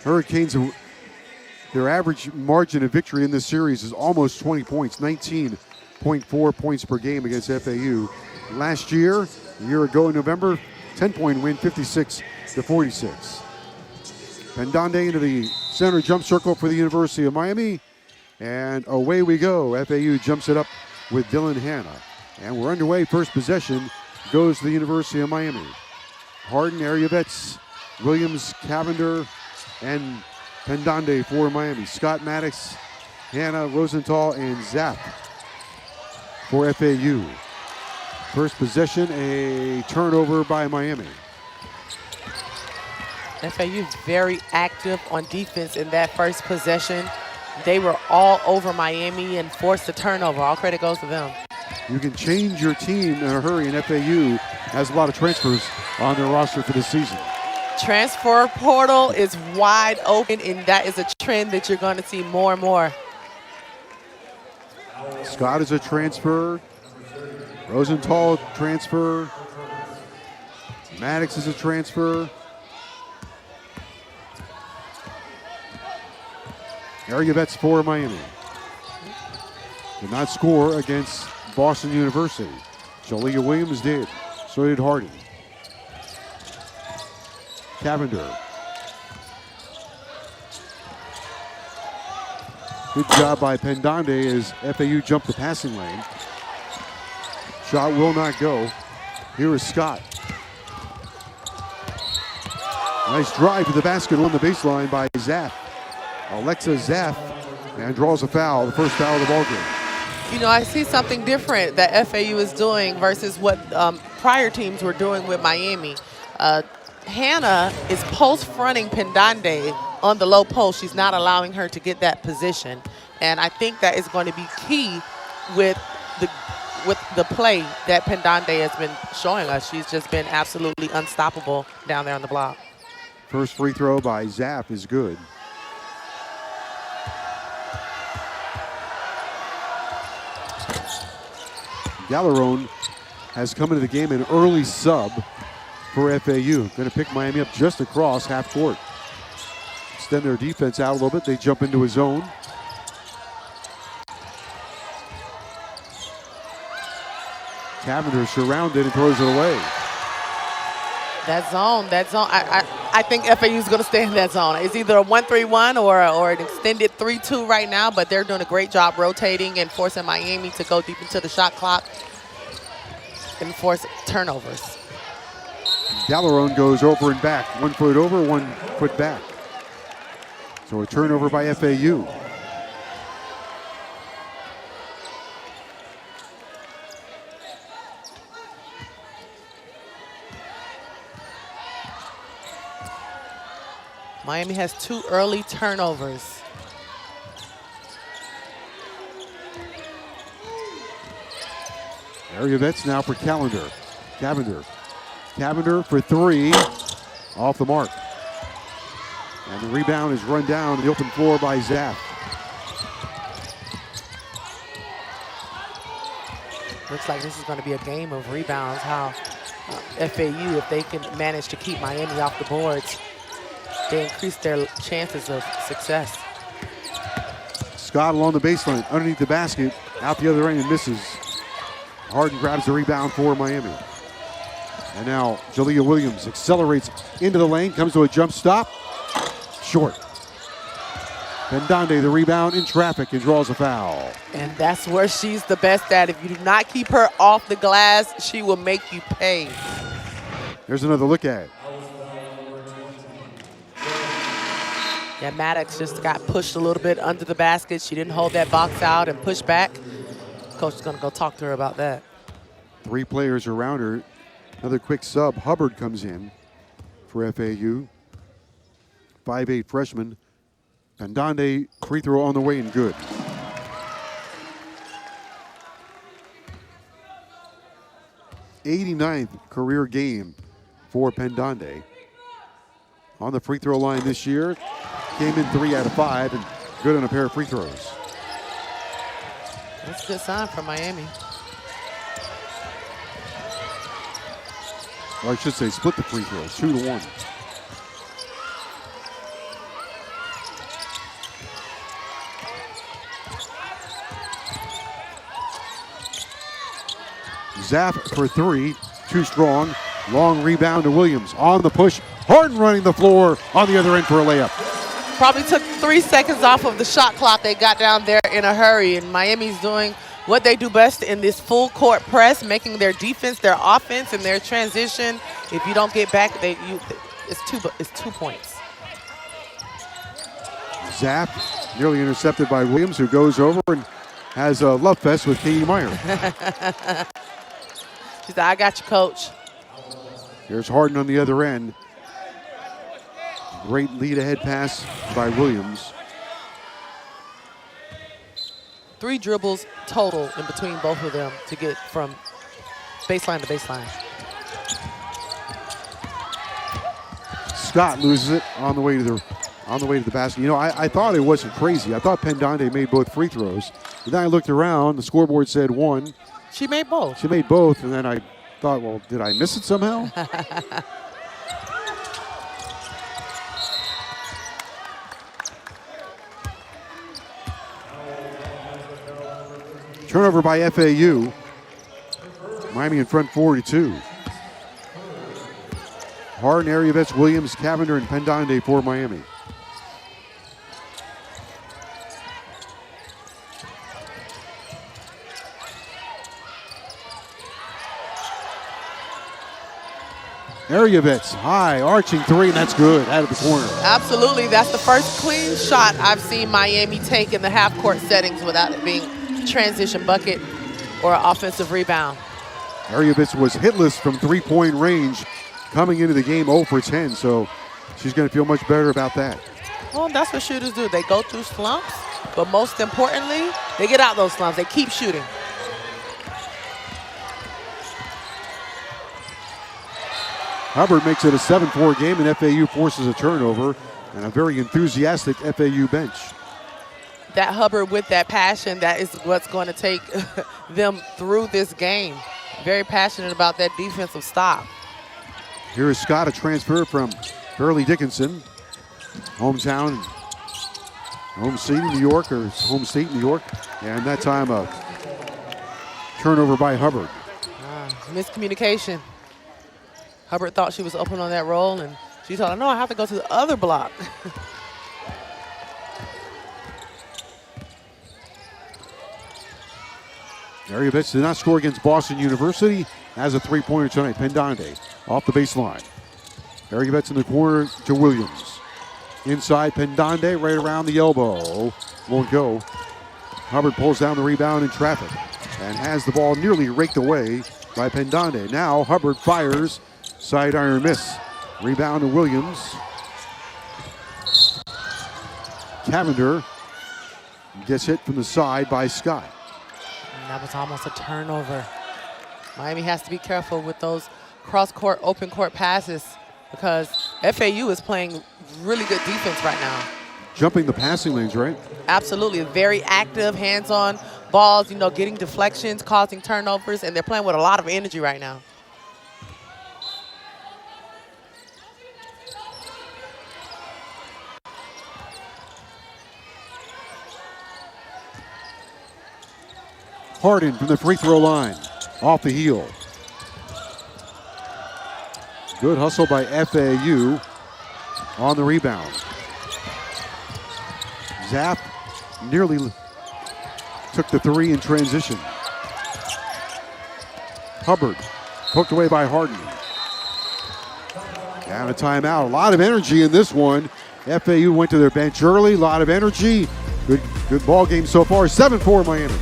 Hurricanes, their average margin of victory in this series is almost 20 points, 19.4 points per game against FAU. Last year, a year ago in November, 10-point win, 56-46. Pendande into the center jump circle for the University of Miami. And away we go. FAU jumps it up with Dylan Hanna. And we're underway. First possession goes to the University of Miami. Harden, Ariavets, Williams, Cavender, and Pendande for Miami. Scott Maddox, Hanna, Rosenthal, and Zapp for FAU. First possession, a turnover by Miami. FAU very active on defense in that first possession. They were all over Miami and forced a turnover. All credit goes to them. You can change your team in a hurry, and FAU has a lot of transfers on their roster for this season. Transfer portal is wide open, and that is a trend that you're going to see more and more. Scott is a transfer. Rosenthal transfer. Maddox is a transfer. Ariavets for Miami. Did not score against Boston University. Jalea Williams did. So did Harden. Cavender. Good job by Pendande as FAU jumped the passing lane. Shot will not go. Here is Scott. Nice drive to the basket on the baseline by Zapp. Alexa Zapp, and draws a foul, the first foul of the ballgame. You know, I see something different that FAU is doing versus what prior teams were doing with Miami. Hanna is post-fronting Pendande on the low post. She's not allowing her to get that position. And I think that is going to be key with the play that Pendande has been showing us. She's just been absolutely unstoppable down there on the block. First free throw by Zapp is good. Gallerone has come into the game an early sub for FAU. Going to pick Miami up just across half court. Extend their defense out a little bit. They jump into a zone. Cavender surrounded and throws it away. That zone. I think FAU is going to stay in that zone. It's either a 1-3-1 or an extended 3-2 right now, but they're doing a great job rotating and forcing Miami to go deep into the shot clock and force turnovers. Gallerone goes over and back. 1 foot over, 1 foot back. So a turnover by FAU. Miami has 2 early turnovers. Ariavets now for Cavender. Cavender for 3. Off the mark. And the rebound is run down to the open floor by Zapp. Looks like this is going to be a game of rebounds. How FAU, if they can manage to keep Miami off the boards, they increase their chances of success. Scott along the baseline, underneath the basket, out the other end and misses. Harden grabs the rebound for Miami. And now Jalea Williams accelerates into the lane, comes to a jump stop. Short. Pendande the rebound in traffic and draws a foul. And that's where she's the best at. If you do not keep her off the glass, she will make you pay. Here's another look at it. Yeah, Maddox just got pushed a little bit under the basket. She didn't hold that box out and push back. Coach is going to go talk to her about that. 3 players around her. Another quick sub. Hubbard comes in for FAU. 5'8" freshman. Pendande free throw on the way and good. '89th career game for Pendande. On the free throw line this year. Came in 3 out of 5 and good on a pair of free throws. That's a good sign for Miami. Or I should say split the free throws, 2-1. Zapp for three, too strong. Long rebound to Williams. On the push, Harden running the floor on the other end for a layup. Probably took 3 seconds off of the shot clock. They got down there in a hurry, and Miami's doing what they do best in this full court press, making their defense, their offense, and their transition. If you don't get back, it's 2 points. Zapp nearly intercepted by Williams, who goes over and has a love fest with Katie Meyer. She said, I got you, coach. Here's Harden on the other end. Great lead ahead pass by Williams. 3 dribbles total in between both of them to get from baseline to baseline. Scott loses it on the way to the basket. You know, I thought it wasn't crazy. I thought Pendande made both free throws. But then I looked around. The scoreboard said 1. She made both. She made both, and then I thought, well, did I miss it somehow? Turnover by FAU. Miami in front 42. Harden, Ariavets, Williams, Cavender, and Pendande for Miami. Ariavets, high, arching three, and that's good, out of the corner. Absolutely, that's the first clean shot I've seen Miami take in the half-court settings without it being transition bucket or an offensive rebound. Ariavets was hitless from three-point range coming into the game 0 for 10, so she's going to feel much better about that. Well, that's what shooters do. They go through slumps, but most importantly, they get out those slumps. They keep shooting. Hubbard makes it a 7-4 game, and FAU forces a turnover, and a very enthusiastic FAU bench. That Hubbard with that passion, that is what's going to take them through this game. Very passionate about that defensive stop. Here is Scott, a transfer from Burley Dickinson. Hometown, home seat in New York, or home state in New York. And that time a turnover by Hubbard. Miscommunication. Hubbard thought she was open on that roll, and she thought, no, I have to go to the other block. Ariavets did not score against Boston University. Has a three-pointer tonight. Pendande off the baseline. Ariavets in the corner to Williams. Inside Pendande, right around the elbow. Won't go. Hubbard pulls down the rebound in traffic and has the ball nearly raked away by Pendande. Now Hubbard fires. Side iron miss. Rebound to Williams. Cavender gets hit from the side by Scott. And that was almost a turnover. Miami has to be careful with those cross-court, open-court passes because FAU is playing really good defense right now. Jumping the passing lanes, right? Absolutely. Very active, hands-on balls, you know, getting deflections, causing turnovers, and they're playing with a lot of energy right now. Harden from the free throw line, off the heel. Good hustle by FAU on the rebound. Zapp nearly took the three in transition. Hubbard poked away by Harden. And a timeout. A lot of energy in this one. FAU went to their bench early. A lot of energy. Good ball game so far. 7-4 Miami.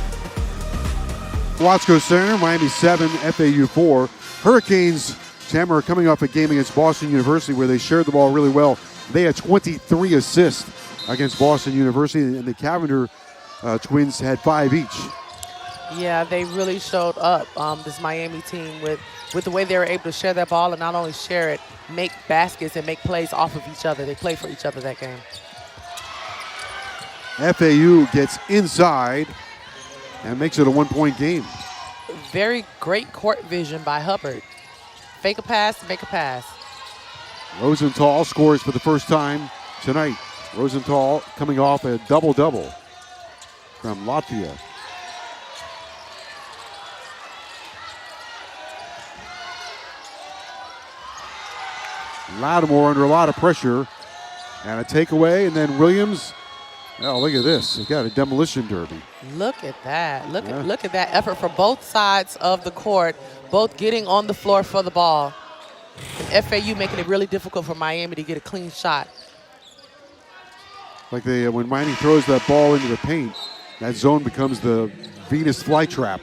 Watsco Center, Miami 7, FAU 4. Hurricanes, Tamara, coming off a game against Boston University where they shared the ball really well. They had 23 assists against Boston University, and the Cavender twins had 5 each. Yeah, they really showed up, this Miami team, with the way they were able to share that ball and not only share it, make baskets and make plays off of each other. They played for each other that game. FAU gets inside and makes it a 1-point game. Very great court vision by Hubbard. Fake a pass, make a pass. Rosenthal scores for the first time tonight. Rosenthal coming off a double-double from Latvia. Lattimore under a lot of pressure. And a takeaway, and then Williams. Oh, look at this. They got a demolition derby. Look at that. Look at that effort for both sides of the court, both getting on the floor for the ball. And FAU making it really difficult for Miami to get a clean shot. Like when Miami throws that ball into the paint, that zone becomes the Venus flytrap.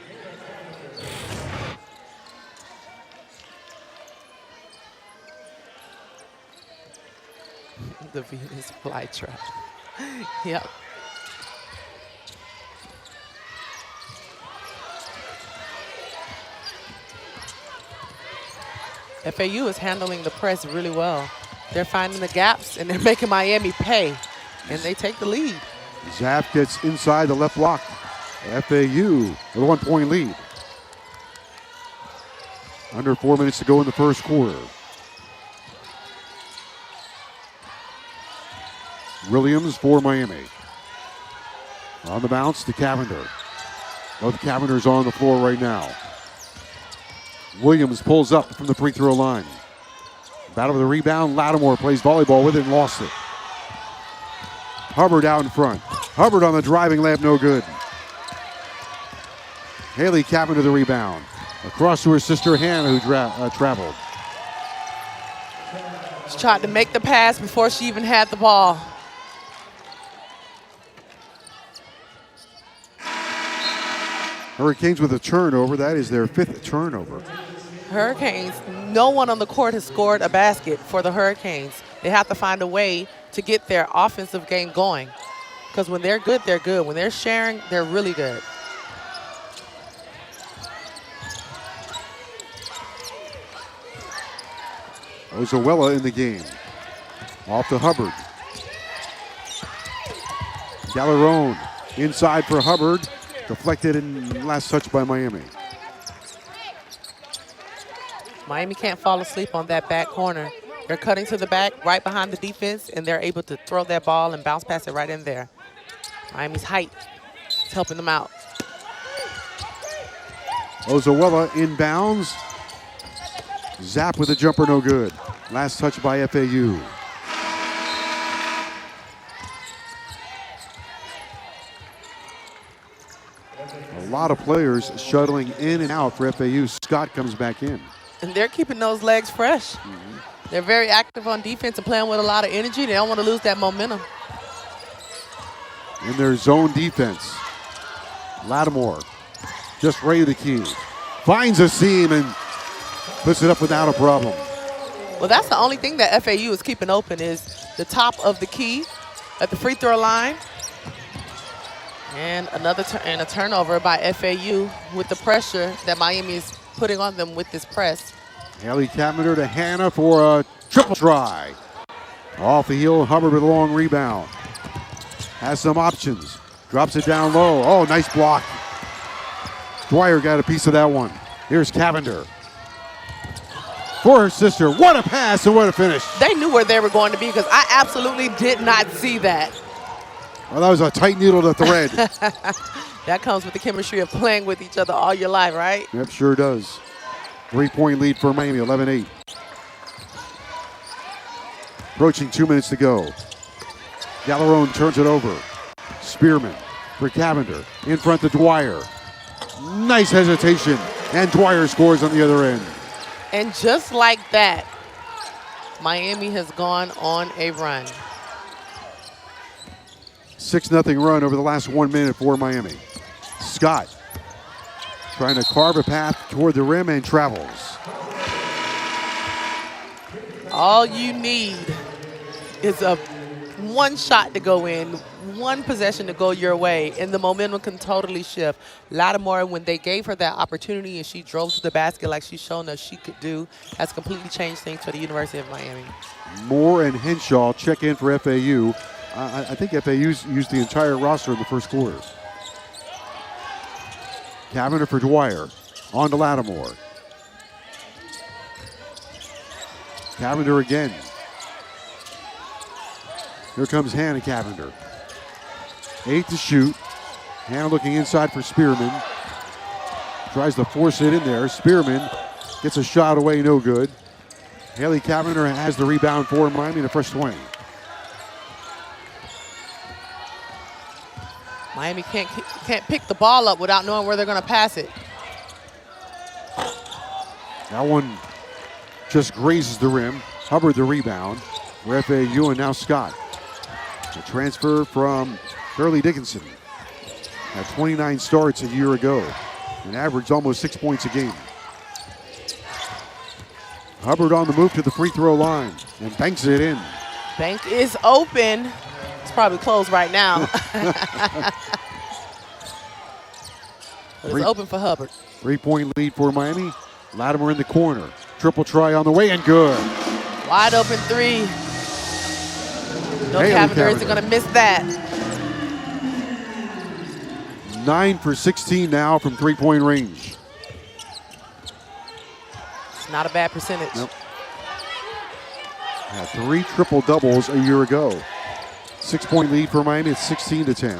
The Venus flytrap. Yep. FAU is handling the press really well. They're finding the gaps, and they're making Miami pay, and they take the lead. Zap gets inside the left block. FAU with a 1-point lead. Under 4 minutes to go in the first quarter. Williams for Miami. On the bounce to Cavender. Both Cavenders on the floor right now. Williams pulls up from the free throw line. Battle for the rebound. Lattimore plays volleyball with it and lost it. Hubbard out in front. Hubbard on the driving layup, no good. Haley Cavender the rebound. Across to her sister Hannah, who traveled. She tried to make the pass before she even had the ball. Hurricanes with a turnover. That is their 5th turnover. Hurricanes, no one on the court has scored a basket for the Hurricanes. They have to find a way to get their offensive game going. Because when they're good, they're good. When they're sharing, they're really good. Ozuela in the game. Off to Hubbard. Gallerone inside for Hubbard. Deflected and last touch by Miami. Miami can't fall asleep on that back corner. They're cutting to the back, right behind the defense, and they're able to throw that ball and bounce pass it right in there. Miami's height is helping them out. Ozuela inbounds. Zap with a jumper, no good. Last touch by FAU. A lot of players shuttling in and out for FAU. Scott comes back in. And they're keeping those legs fresh. They're very active on defense and playing with a lot of energy. They don't want to lose that momentum. In their zone defense, Lattimore just ready the key. Finds a seam and puts it up without a problem. Well, that's the only thing that FAU is keeping open is the top of the key at the free throw line. And a turnover by FAU with the pressure that Miami is putting on them with this press. Haley Cavender to Hannah for a triple try. Off the heel, Hubbard with a long rebound. Has some options. Drops it down low. Oh, nice block. Dwyer got a piece of that one. Here's Cavender. For her sister. What a pass and what a finish. They knew where they were going to be because I absolutely did not see that. Well, that was a tight needle to thread. That comes with the chemistry of playing with each other all your life, right? Yep, sure does. 3-point lead for Miami, 11-8. Approaching 2 minutes to go. Gallerone turns it over. Spearmen for Cavender. In front to Dwyer. Nice hesitation. And Dwyer scores on the other end. And just like that, Miami has gone on a run. 6-0 run over the last 1 minute for Miami. Scott trying to carve a path toward the rim and travels. All you need is one shot to go in, one possession to go your way, and the momentum can totally shift. Lattimore, when they gave her that opportunity and she drove to the basket like she's shown us she could do, has completely changed things for the University of Miami. Moore and Henshaw check in for FAU. I think FAU's used the entire roster in the first quarter. Cavender for Dwyer. On to Lattimore. Cavender again. Here comes Hannah Cavender. 8 to shoot. Hannah looking inside for Spearmen. Tries to force it in there. Spearmen gets a shot away, no good. Haley Cavender has the rebound for Miami in the first 20. Miami can't pick the ball up without knowing where they're going to pass it. That one just grazes the rim. Hubbard the rebound for FAU, and now Scott. A transfer from Shirley Dickinson. Had 29 starts a year ago and averaged almost 6 points a game. Hubbard on the move to the free throw line and banks it in. Bank is open. It's probably closed right now. But it's open for Hubbard. 3-point lead for Miami. Latimer in the corner. Triple try on the way and good. Wide open three. No, Cavender isn't going to miss that. 9 for 16 now from 3-point range. It's not a bad percentage. Nope. Had 3 triple doubles a year ago. 6-point lead for Miami. It's 16-10.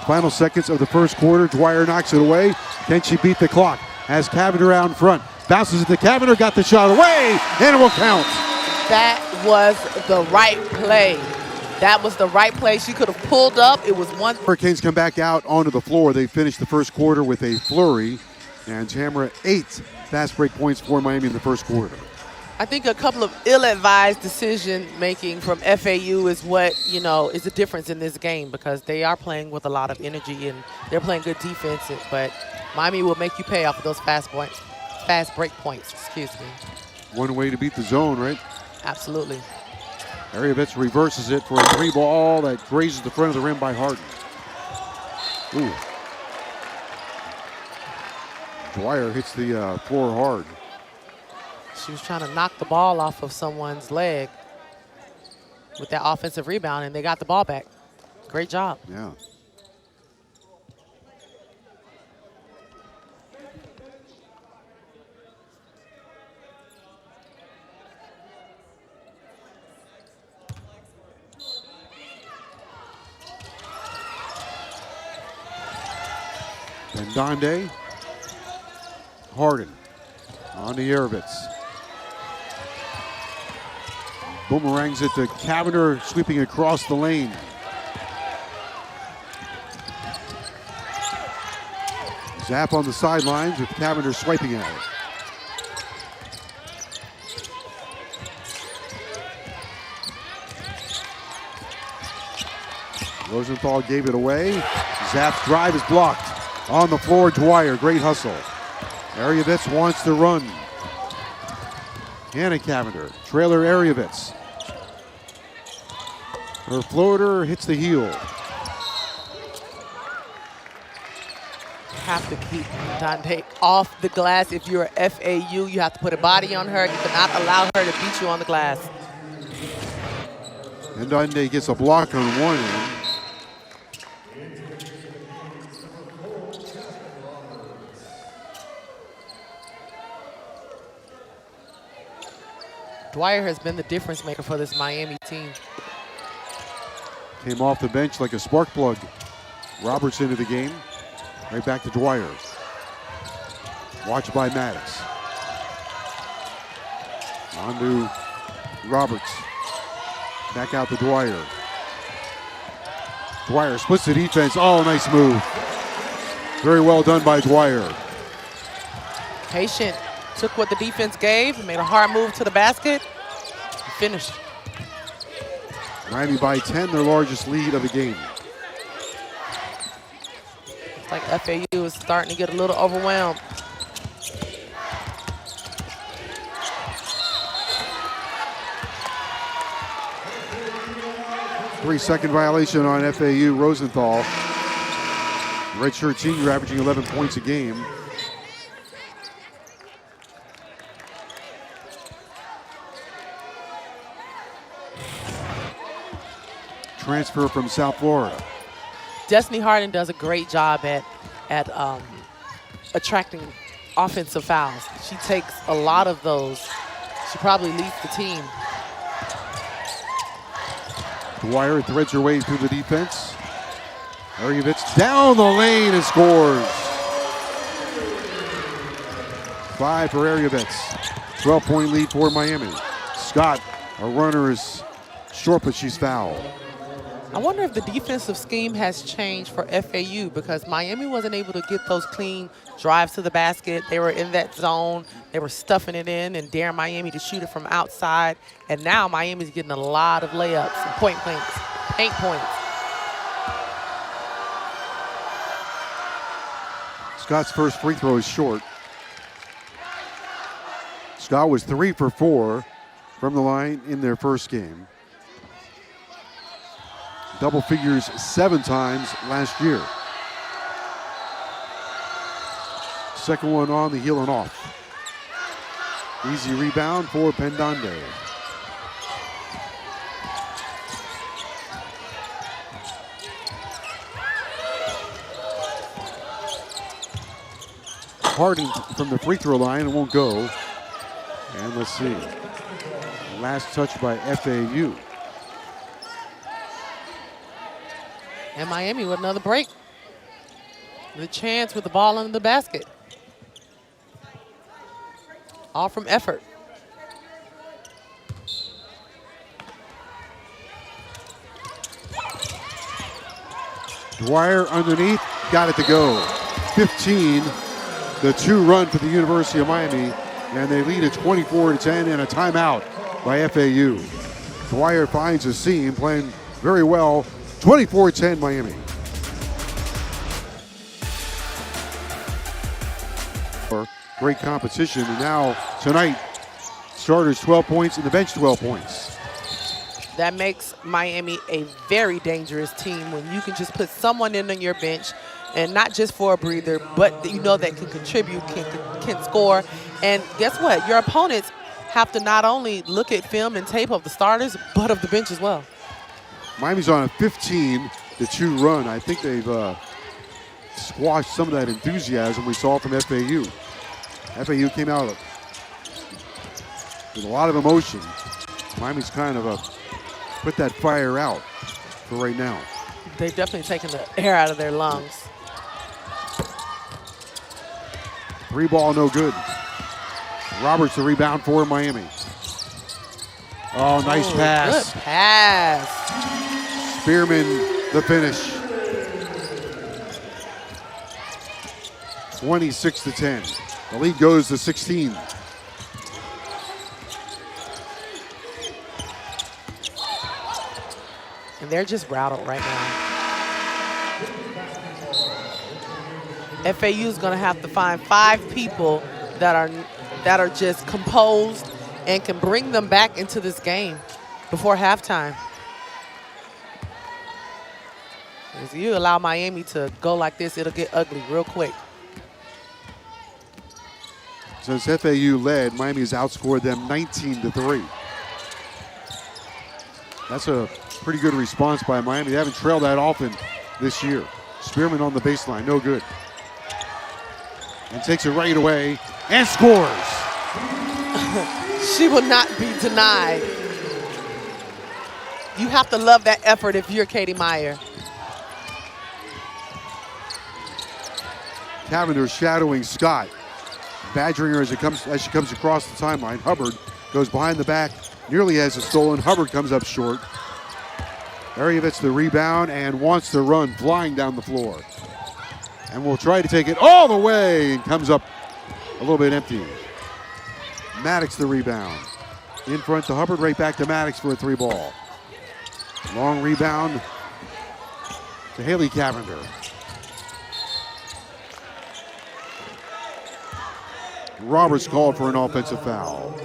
Final seconds of the first quarter. Dwyer knocks it away. Can she beat the clock? Has Cavender out in front. Bounces it to Cavender. Got the shot away. And it will count. That was the right play. That was the right play. She could have pulled up. It was one. Hurricanes come back out onto the floor. They finished the first quarter with a flurry. And Tamara 8 fast break points for Miami in the first quarter. I think a couple of ill-advised decision-making from FAU is what, is the difference in this game, because they are playing with a lot of energy and they're playing good defense, but Miami will make you pay off of those fast break points, excuse me. One way to beat the zone, right? Absolutely. Arievitz reverses it for a 3-ball that grazes the front of the rim by Harden. Ooh. Dwyer hits the floor hard. She was trying to knock the ball off of someone's leg with that offensive rebound, and they got the ball back. Great job. Yeah. Pendande. Harden on the Arievitz. Boomerangs it to Cavender, sweeping across the lane. Zap on the sidelines with Cavender swiping at it. Rosenthal gave it away. Zap's drive is blocked. On the floor, Dwyer, great hustle. Arievitz wants to run. Hannah Cavender, trailer Arievitz. Her floater hits the heel. Have to keep Dante off the glass. If you're a FAU, you have to put a body on her. You cannot allow her to beat you on the glass. And Dante gets a block on one end. Dwyer has been the difference maker for this Miami team. Came off the bench like a spark plug. Roberts into the game. Right back to Dwyer. Watched by Maddox. On to Roberts. Back out to Dwyer. Dwyer splits the defense. Oh, nice move. Very well done by Dwyer. Patient. Took what the defense gave, made a hard move to the basket, and finished. Miami by 10, their largest lead of the game. It's like FAU is starting to get a little overwhelmed. Three-second violation on FAU. Rosenthal, redshirt senior, averaging 11 points a game. Transfer from South Florida. Destiny Harden does a great job at attracting offensive fouls. She takes a lot of those. She probably leads the team. Dwyer threads her way through the defense. Arievitz down the lane and scores. 5 for Arievitz. 12-point lead for Miami. Scott, a runner, is short, but she's fouled. I wonder if the defensive scheme has changed for FAU because Miami wasn't able to get those clean drives to the basket. They were in that zone. They were stuffing it in and daring Miami to shoot it from outside. And now Miami's getting a lot of layups and paint points. Scott's first free throw is short. Scott was 3 for 4 from the line in their first game. Double figures 7 times last year. Second one on the heel and off. Easy rebound for Pendande. Harden from the free throw line, it won't go. And let's see. Last touch by FAU. And Miami with another break. The chance with the ball under the basket. All from effort. Dwyer underneath, got it to go. 15, the 2 run for the University of Miami, and they lead at 24-10 and a timeout by FAU. Dwyer finds a seam, playing very well. 24-10 Miami. Great competition, and now tonight, starters 12 points and the bench 12 points. That makes Miami a very dangerous team when you can just put someone in on your bench, and not just for a breather, but you know that can contribute, can score. And guess what? Your opponents have to not only look at film and tape of the starters, but of the bench as well. Miami's on a 15-2 run. I think they've squashed some of that enthusiasm we saw from FAU. FAU came out with a lot of emotion. Miami's kind of put that fire out for right now. They've definitely taken the air out of their lungs. 3 ball, no good. Roberts the rebound for Miami. Oh, nice pass. Good pass. Spearmen the finish. 26-10. The lead goes to 16. And they're just rattled right now. FAU is going to have to find 5 people that are just composed and can bring them back into this game before halftime. If you allow Miami to go like this, it'll get ugly real quick. Since FAU led, Miami has outscored them 19-3. That's a pretty good response by Miami. They haven't trailed that often this year. Spearmen on the baseline, no good. And takes it right away and scores. She will not be denied. You have to love that effort if you're Katie Meyer. Cavender shadowing Scott. Badgering her as she comes across the timeline. Hubbard goes behind the back, nearly has it stolen. Hubbard comes up short. Arievitz the rebound and wants to run, flying down the floor. And will try to take it all the way and comes up a little bit empty. Maddox the rebound. In front to Hubbard, right back to Maddox for a 3 ball. Long rebound to Haley Cavender. Roberts called for an offensive foul.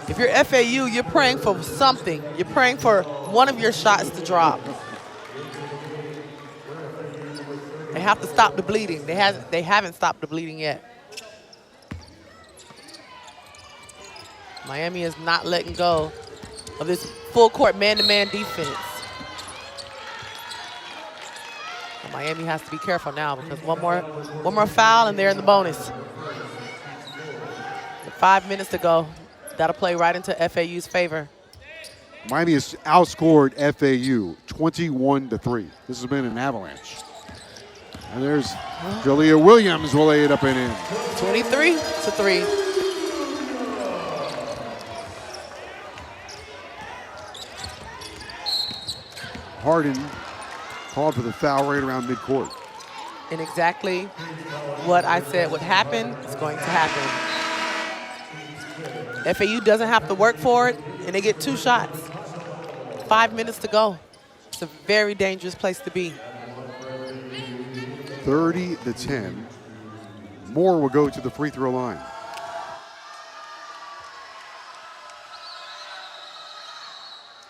If you're FAU, you're praying for something. You're praying for one of your shots to drop. They have to stop the bleeding. They haven't stopped the bleeding yet. Miami is not letting go of this full court man-to-man defense. And Miami has to be careful now because one more foul and they're in the bonus. 5 minutes to go. That'll play right into FAU's favor. Miami has outscored FAU 21-3. This has been an avalanche. And there's Jalea Williams will lay it up and in. 23-3. Harden called for the foul right around midcourt. And exactly what I said would happen is going to happen. FAU doesn't have to work for it, and they get 2 shots. 5 minutes to go. It's a very dangerous place to be. 30-10. Moore will go to the free throw line.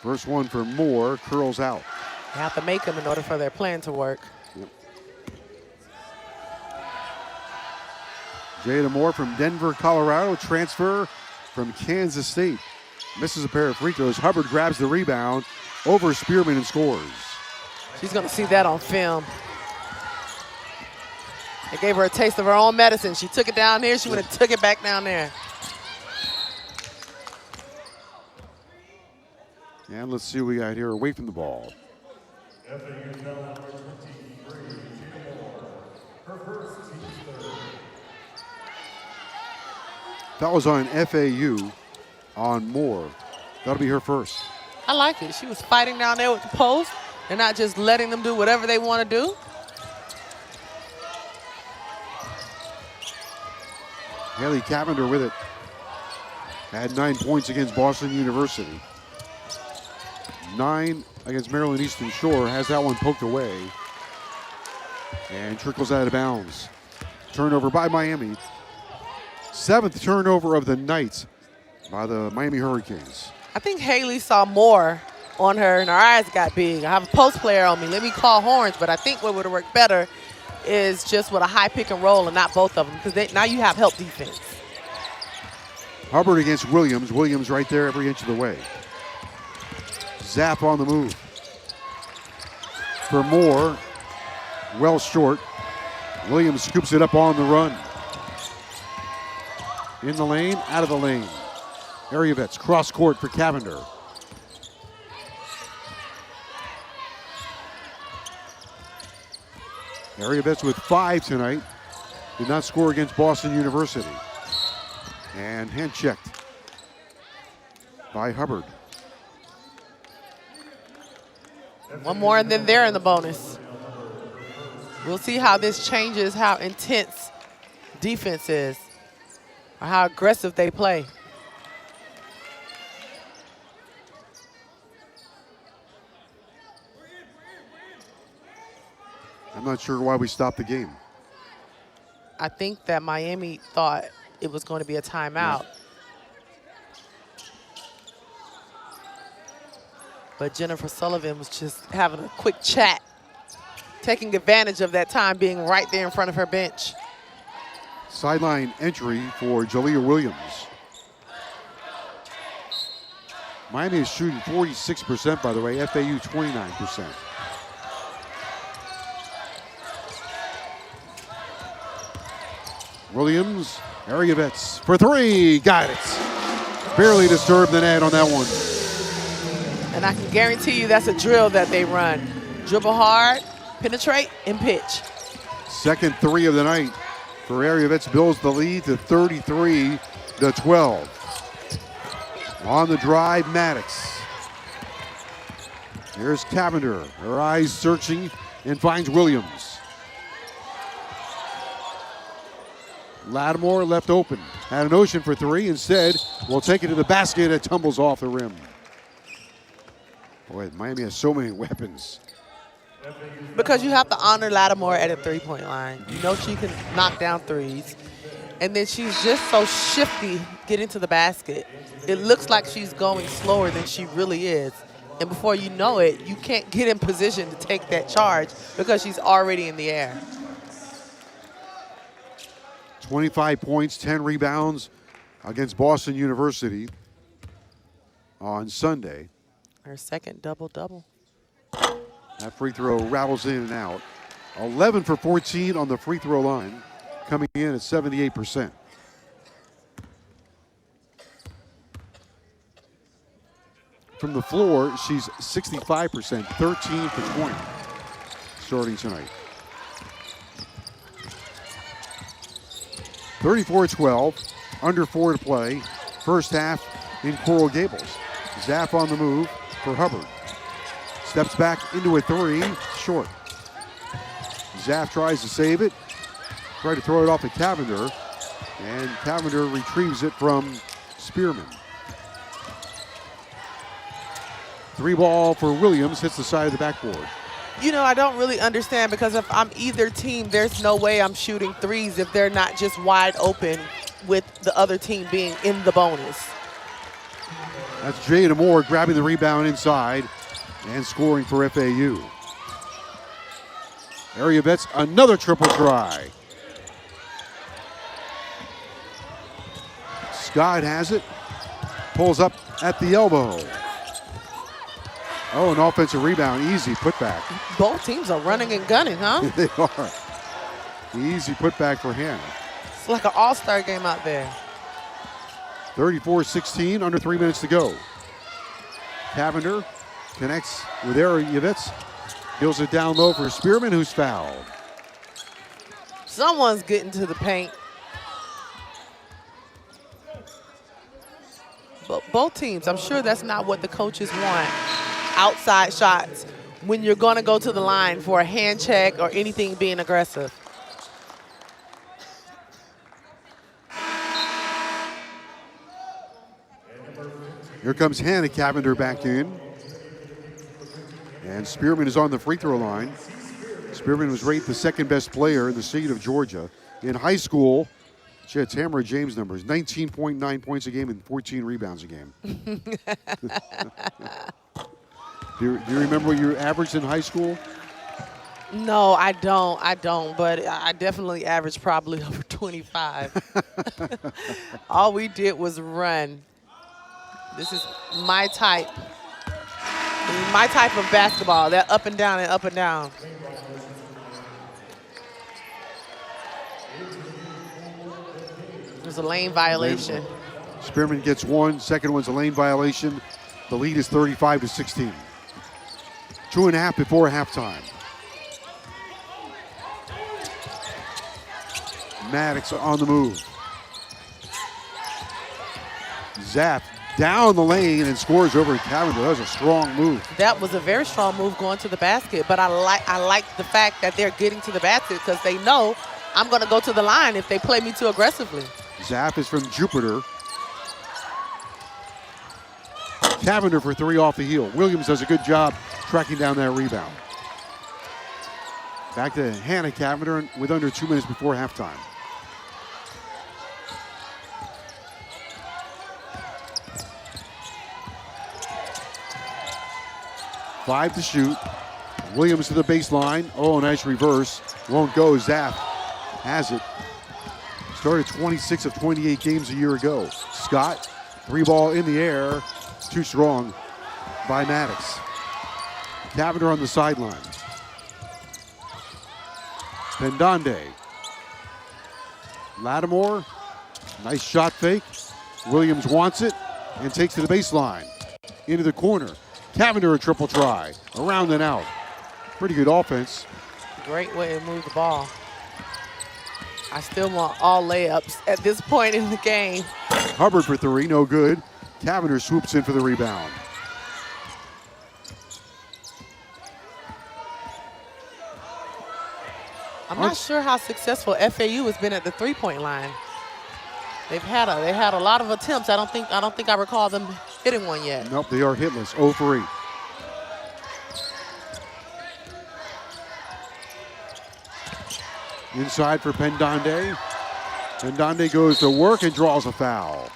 First one for Moore, curls out. They have to make them in order for their plan to work. Yep. Jada Moore from Denver, Colorado, transfer from Kansas State. Misses a pair of free throws. Hubbard grabs the rebound over Spearmen and scores. She's going to see that on film. It gave her a taste of her own medicine. She took it down here. She would have took it back down there. And let's see what we got here away from the ball. That was on FAU on Moore. That'll be her first. I like it. She was fighting down there with the post. They're not just letting them do whatever they want to do. Haley Cavender with it. Had 9 points against Boston University. 9 against Maryland Eastern Shore. Has that one poked away. And trickles out of bounds. Turnover by Miami. 7th turnover of the night by the Miami Hurricanes. I think Haley saw more on her and her eyes got big. I have a post player on me. Let me call horns. But I think what would have worked better is just with a high pick and roll and not both of them, because now you have help defense. Hubbard against Williams. Williams right there every inch of the way. Zap on the move. For Moore, well short. Williams scoops it up on the run. In the lane, out of the lane. Ariavets cross court for Cavender. Ariavets with 5 tonight. Did not score against Boston University. And hand checked by Hubbard. One more and then they're in the bonus. We'll see how this changes how intense defense is or how aggressive they play. I'm not sure why we stopped the game. I think that Miami thought it was going to be a timeout. Yeah. But Jennifer Sullivan was just having a quick chat, taking advantage of that time being right there in front of her bench. Sideline entry for Jalea Williams. Miami is shooting 46%, by the way. FAU 29%. Williams, Ariavets for 3, got it. Barely disturbed the net on that one. And I can guarantee you that's a drill that they run. Dribble hard, penetrate, and pitch. Second 3 of the night for Ariavets, builds the lead to 33-12. On the drive, Maddox. Here's Cavender, her eyes searching and finds Williams. Lattimore left open. Had an ocean for 3. Instead, will take it to the basket. It tumbles off the rim. Boy, Miami has so many weapons. Because you have to honor Lattimore at a three-point line. You know she can knock down threes. And then she's just so shifty getting to the basket. It looks like she's going slower than she really is. And before you know it, you can't get in position to take that charge because she's already in the air. 25 points, 10 rebounds against Boston University on Sunday. Her second double-double. That free throw rattles in and out. 11 for 14 on the free throw line, coming in at 78%. From the floor, she's 65%, 13 for 20 starting tonight. 34-12, under 4 to play. First half in Coral Gables. Zapp on the move for Hubbard. Steps back into a 3, short. Zapp tries to save it. Tried to throw it off to Cavender. And Cavender retrieves it from Spearmen. 3 ball for Williams, hits the side of the backboard. You know, I don't really understand, because if I'm either team, there's no way I'm shooting threes if they're not just wide open with the other team being in the bonus. That's Jada Moore grabbing the rebound inside and scoring for FAU. Area Vets another triple try. Scott has it, pulls up at the elbow. Oh, an offensive rebound, easy putback. Both teams are running and gunning, huh? They are. Easy putback for Hannah. It's like an all-star game out there. 34-16, under 3 minutes to go. Cavender connects with Arievitz. Deals it down low for Spearmen, who's fouled. Someone's getting to the paint. But both teams, I'm sure that's not what the coaches want. Outside shots when you're going to go to the line for a hand check or anything being aggressive. Here comes Hannah Cavender back in. And Spearmen is on the free throw line. Spearmen was rated the second best player in the state of Georgia. In high school, she had Tamara James numbers, 19.9 points a game and 14 rebounds a game. Do you remember what you averaged in high school? No, I don't, but I definitely averaged probably over 25. All we did was run. This is my type. This is my type of basketball, that up and down and up and down. There's a lane violation. Spearman gets one, second one's a lane violation. The lead is 35-16. 2.5 before halftime. Maddox on the move. Zapp down the lane and scores over Cavender. That was a strong move. That was a very strong move going to the basket, but I like the fact that they're getting to the basket because they know I'm going to go to the line if they play me too aggressively. Zapp is from Jupiter. Cavender for 3 off the heel. Williams does a good job tracking down that rebound. Back to Hannah Cavender with under 2 minutes before halftime. Five to shoot. Williams to the baseline. Oh, nice reverse. Won't go. Zapp has it. Started 26 of 28 games a year ago. Scott, 3 ball in the air. Too strong by Maddox. Cavender on the sideline. Pendande. Lattimore. Nice shot fake. Williams wants it and takes to the baseline. Into the corner. Cavender a triple try. Around and out. Pretty good offense. Great way to move the ball. I still want all layups at this point in the game. Hubbard for 3, no good. Cavender swoops in for the rebound. I'm not sure how successful FAU has been at the three-point line. They've had a lot of attempts. I don't think I recall them hitting one yet. Nope, they are hitless. 0 for 8. Inside for Pendande. Pendande goes to work and draws a foul.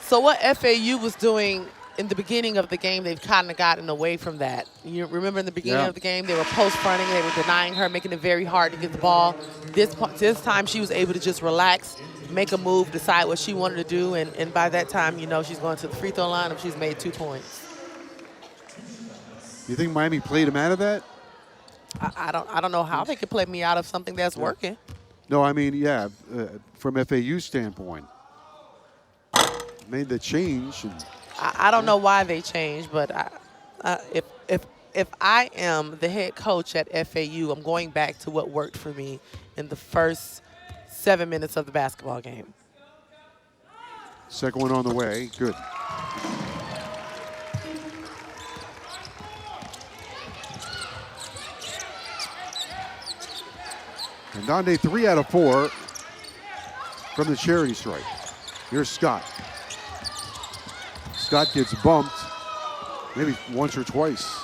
So what FAU was doing in the beginning of the game, they've kind of gotten away from that. You remember in the beginning of the game, they were post-fronting, they were denying her, making it very hard to get the ball. This time she was able to just relax, make a move, decide what she wanted to do, and by that time, you know, she's going to the free throw line and she's made 2 points. You think Miami played him out of that? I don't know how they could play me out of something that's working. No, I mean, yeah, from FAU's standpoint. Made the change. And I don't know why they changed, but if I am the head coach at FAU, I'm going back to what worked for me in the first 7 minutes of the basketball game. Second one on the way. Good. And Donde 3 out of 4 from the charity stripe. Here's Scott. Scott gets bumped maybe once or twice.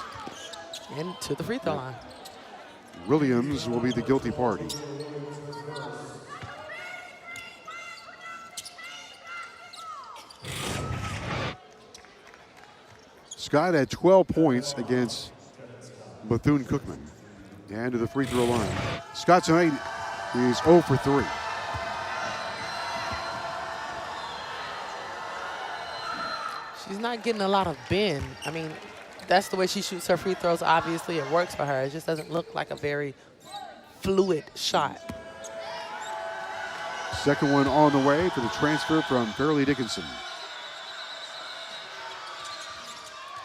And to the free throw line. Williams will be the guilty party. Scott had 12 points against Bethune-Cookman. And to the free throw line. Scott tonight is 0 for 3. She's not getting a lot of bend. I mean, that's the way she shoots her free throws. Obviously, it works for her. It just doesn't look like a very fluid shot. Second one on the way for the transfer from Fairleigh Dickinson.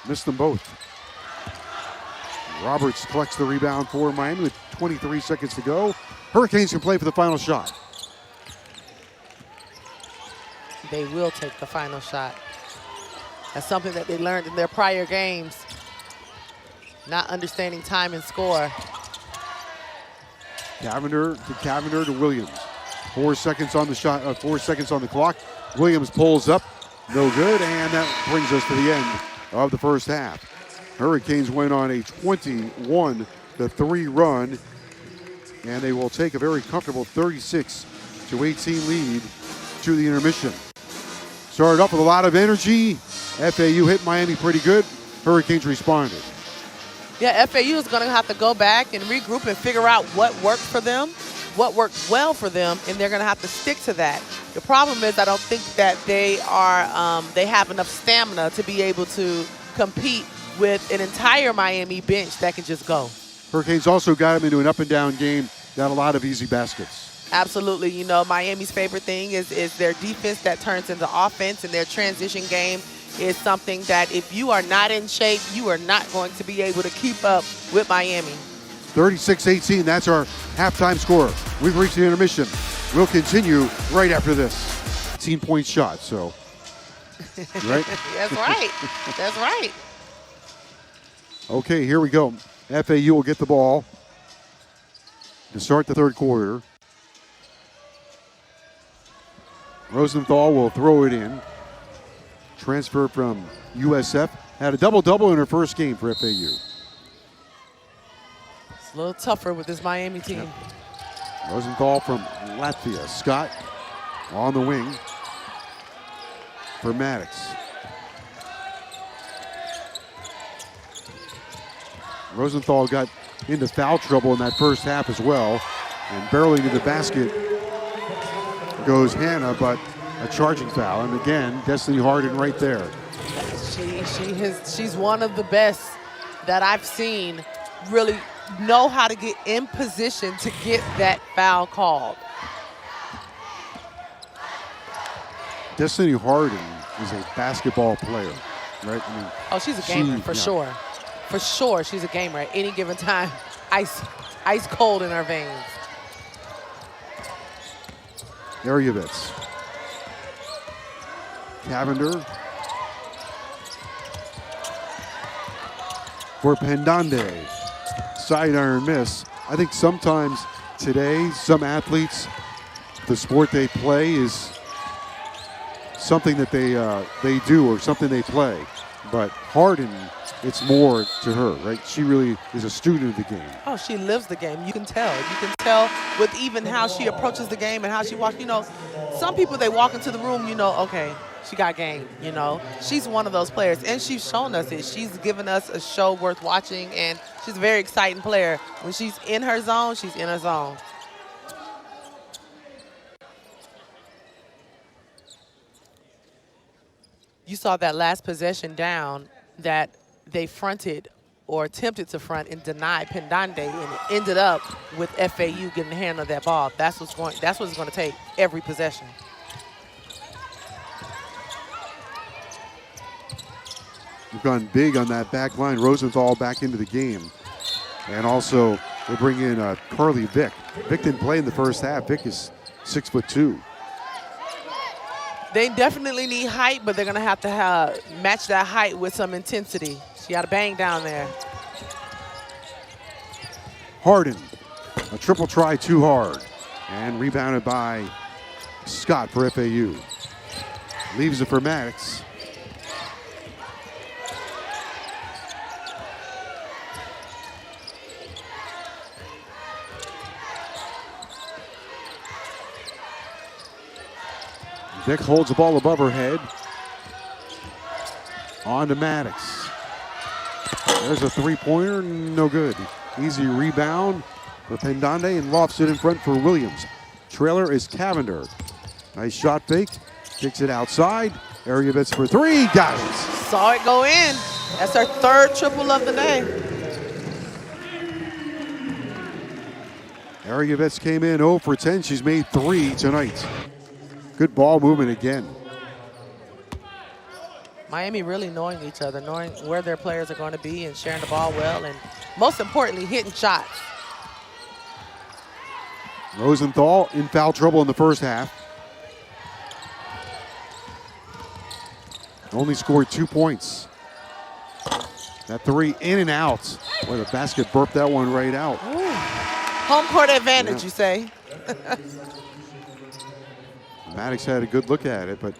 Missed them both. Roberts collects the rebound for Miami with 23 seconds to go. Hurricanes can play for the final shot. They will take the final shot. That's something that they learned in their prior games. Not understanding time and score. Cavender to Williams. 4 seconds on the shot, 4 seconds on the clock. Williams pulls up, no good, and that brings us to the end of the first half. Hurricanes went on a 21-3 run, and they will take a very comfortable 36-18 lead to the intermission. Started off with a lot of energy. FAU hit Miami pretty good. Hurricanes responded. Yeah, FAU is going to have to go back and regroup and figure out what worked for them, what worked well for them, and they're going to have to stick to that. The problem is I don't think that they have enough stamina to be able to compete with an entire Miami bench that can just go. Hurricanes also got them into an up-and-down game, got a lot of easy baskets. Absolutely. You know, Miami's favorite thing is their defense that turns into offense, and their transition game is something that if you are not in shape, you are not going to be able to keep up with Miami. 36-18, that's our halftime score. We've reached the intermission. We'll continue right after this. 18-point shot, so, right? That's right. That's right. Okay, here we go. FAU will get the ball to start the third quarter. Rosenthal will throw it in. Transfer from USF. Had a double-double in her first game for FAU. It's a little tougher with this Miami team. Yep. Rosenthal from Latvia. Scott on the wing for Maddox. Rosenthal got into foul trouble in that first half as well. And barreling to the basket goes Hannah, but a charging foul. And again, Destiny Harden right there. She's one of the best that I've seen really know how to get in position to get that foul called. Destiny Harden is a basketball player, right? I mean, oh, she's a gamer for sure. For sure, she's a gamer at any given time. Ice cold in her veins. Aryavitz. Cavender. For Pendande. Sidearm miss. I think sometimes today, some athletes, the sport they play is something that they do or something they play. But Harden, it's more to her, right? She really is a student of the game. Oh, she lives the game. You can tell. You can tell with even how she approaches the game and how she walks. You know, some people, they walk into the room, you know, okay, she got game, you know. She's one of those players, and she's shown us it. She's given us a show worth watching, and she's a very exciting player. When she's in her zone, she's in her zone. You saw that last possession down that they fronted or attempted to front and denied Pendande, and it ended up with FAU getting the hand of that ball. That's what it's going to take every possession. We've gone big on that back line. Rosenthal back into the game. And also, they bring in Carly Vick. Vick didn't play in the first half. Vick is 6'2". They definitely need height, but they're going to have match that height with some intensity. She got to bang down there. Harden, a triple try too hard. And rebounded by Scott for FAU. Leaves it for Maddox. Vic holds the ball above her head. On to Maddox. There's a three-pointer, no good. Easy rebound for Pendande and lofts it in front for Williams. Trailer is Cavender. Nice shot fake. Kicks it outside. Area bets for three. Got it. Saw it go in. That's her third triple of the day. Area bets came in 0 for 10. She's made 3 tonight. Good ball movement again. Miami really knowing each other, knowing where their players are going to be and sharing the ball well, and most importantly, hitting shots. Rosenthal in foul trouble in the first half. Only scored 2 points. That three in and out. Boy, the basket burped that one right out. Ooh. Home court advantage, you say? Maddox had a good look at it, but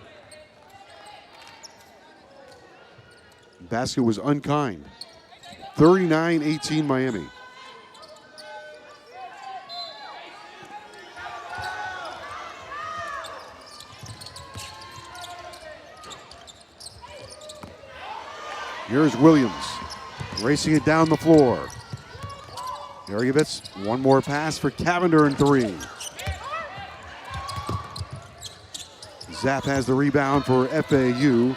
the basket was unkind. 39-18 Miami. Here's Williams, racing it down the floor. Arievitz, one more pass for Cavender and 3. Zapp has the rebound for FAU.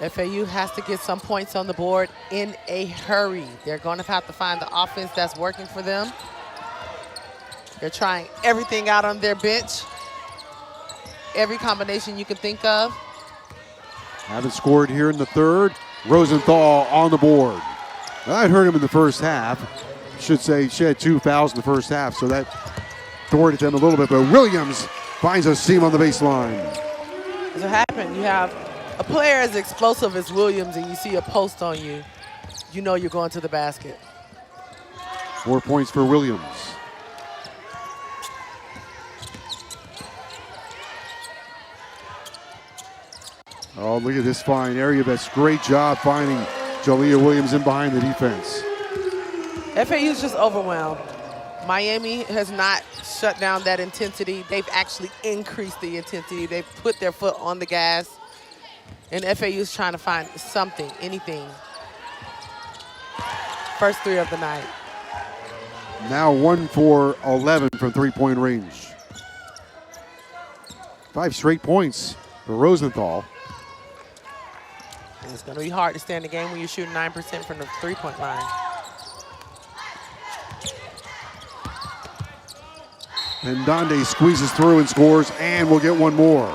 FAU has to get some points on the board in a hurry. They're going to have to find the offense that's working for them. They're trying everything out on their bench. Every combination you can think of. Haven't scored here in the third. Rosenthal on the board. I'd heard him in the first half. Should say she had 2 fouls in the first half, so that thwarted them a little bit. But Williams finds a seam on the baseline. That's what happened. You have a player as explosive as Williams and you see a post on you, you know you're going to the basket. 4 points for Williams. Oh, look at this fine area. That's great job finding Jalea Williams in behind the defense. FAU's just overwhelmed. Miami has not shut down that intensity. They've actually increased the intensity. They've put their foot on the gas. And FAU's trying to find something, anything. First 3 of the night. Now 1 for 11 from three-point range. 5 straight points for Rosenthal. And it's going to be hard to stay in the game when you're shooting 9% from the three-point line. Pendande squeezes through and scores, and we'll get one more.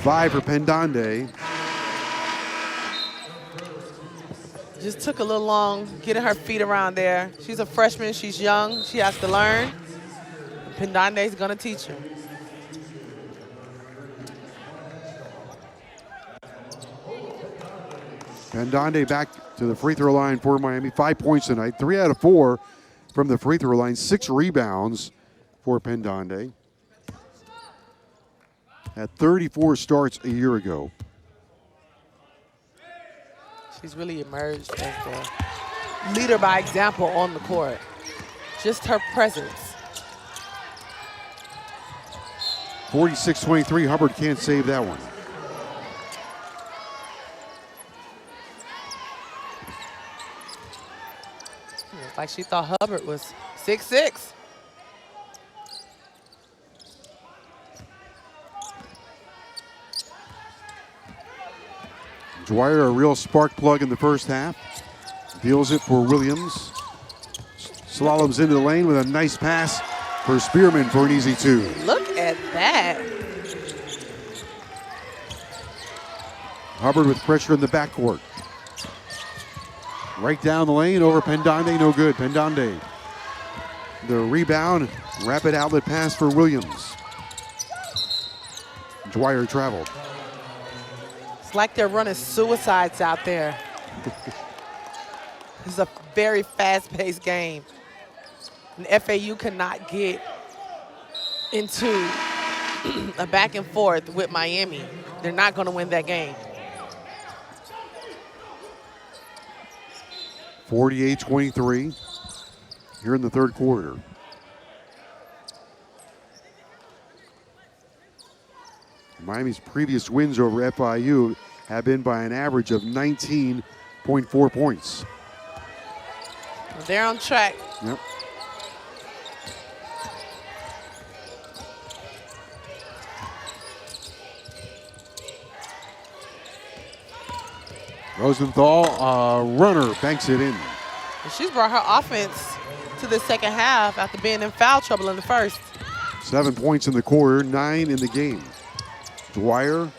5 for Pendande. Just took a little long getting her feet around there. She's a freshman. She's young. She has to learn. Pendande's going to teach her. Pendande back to the free throw line for Miami. 5 points tonight. 3 out of 4 from the free throw line. 6 rebounds for Pendande. Had 34 starts a year ago. She's really emerged as the leader by example on the court. Just her presence. 46-23. Hubbard can't save that one. It's like she thought Hubbard was 6'6". Dwyer, a real spark plug in the first half. Deals it for Williams. Slaloms into the lane with a nice pass for Spearmen for an easy 2. Look at that. Hubbard with pressure in the backcourt. Right down the lane over Pendande, no good. Pendande. The rebound, rapid outlet pass for Williams. Dwyer traveled. It's like they're running suicides out there. It's a very fast-paced game. And FAU cannot get into a back and forth with Miami. They're not going to win that game. 48-23 here in the third quarter. Miami's previous wins over FIU have been by an average of 19.4 points. They're on track. Yep. Rosenthal, runner, banks it in. And she's brought her offense to the second half after being in foul trouble in the first. 7 points in the quarter, 9 in the game. Dwyer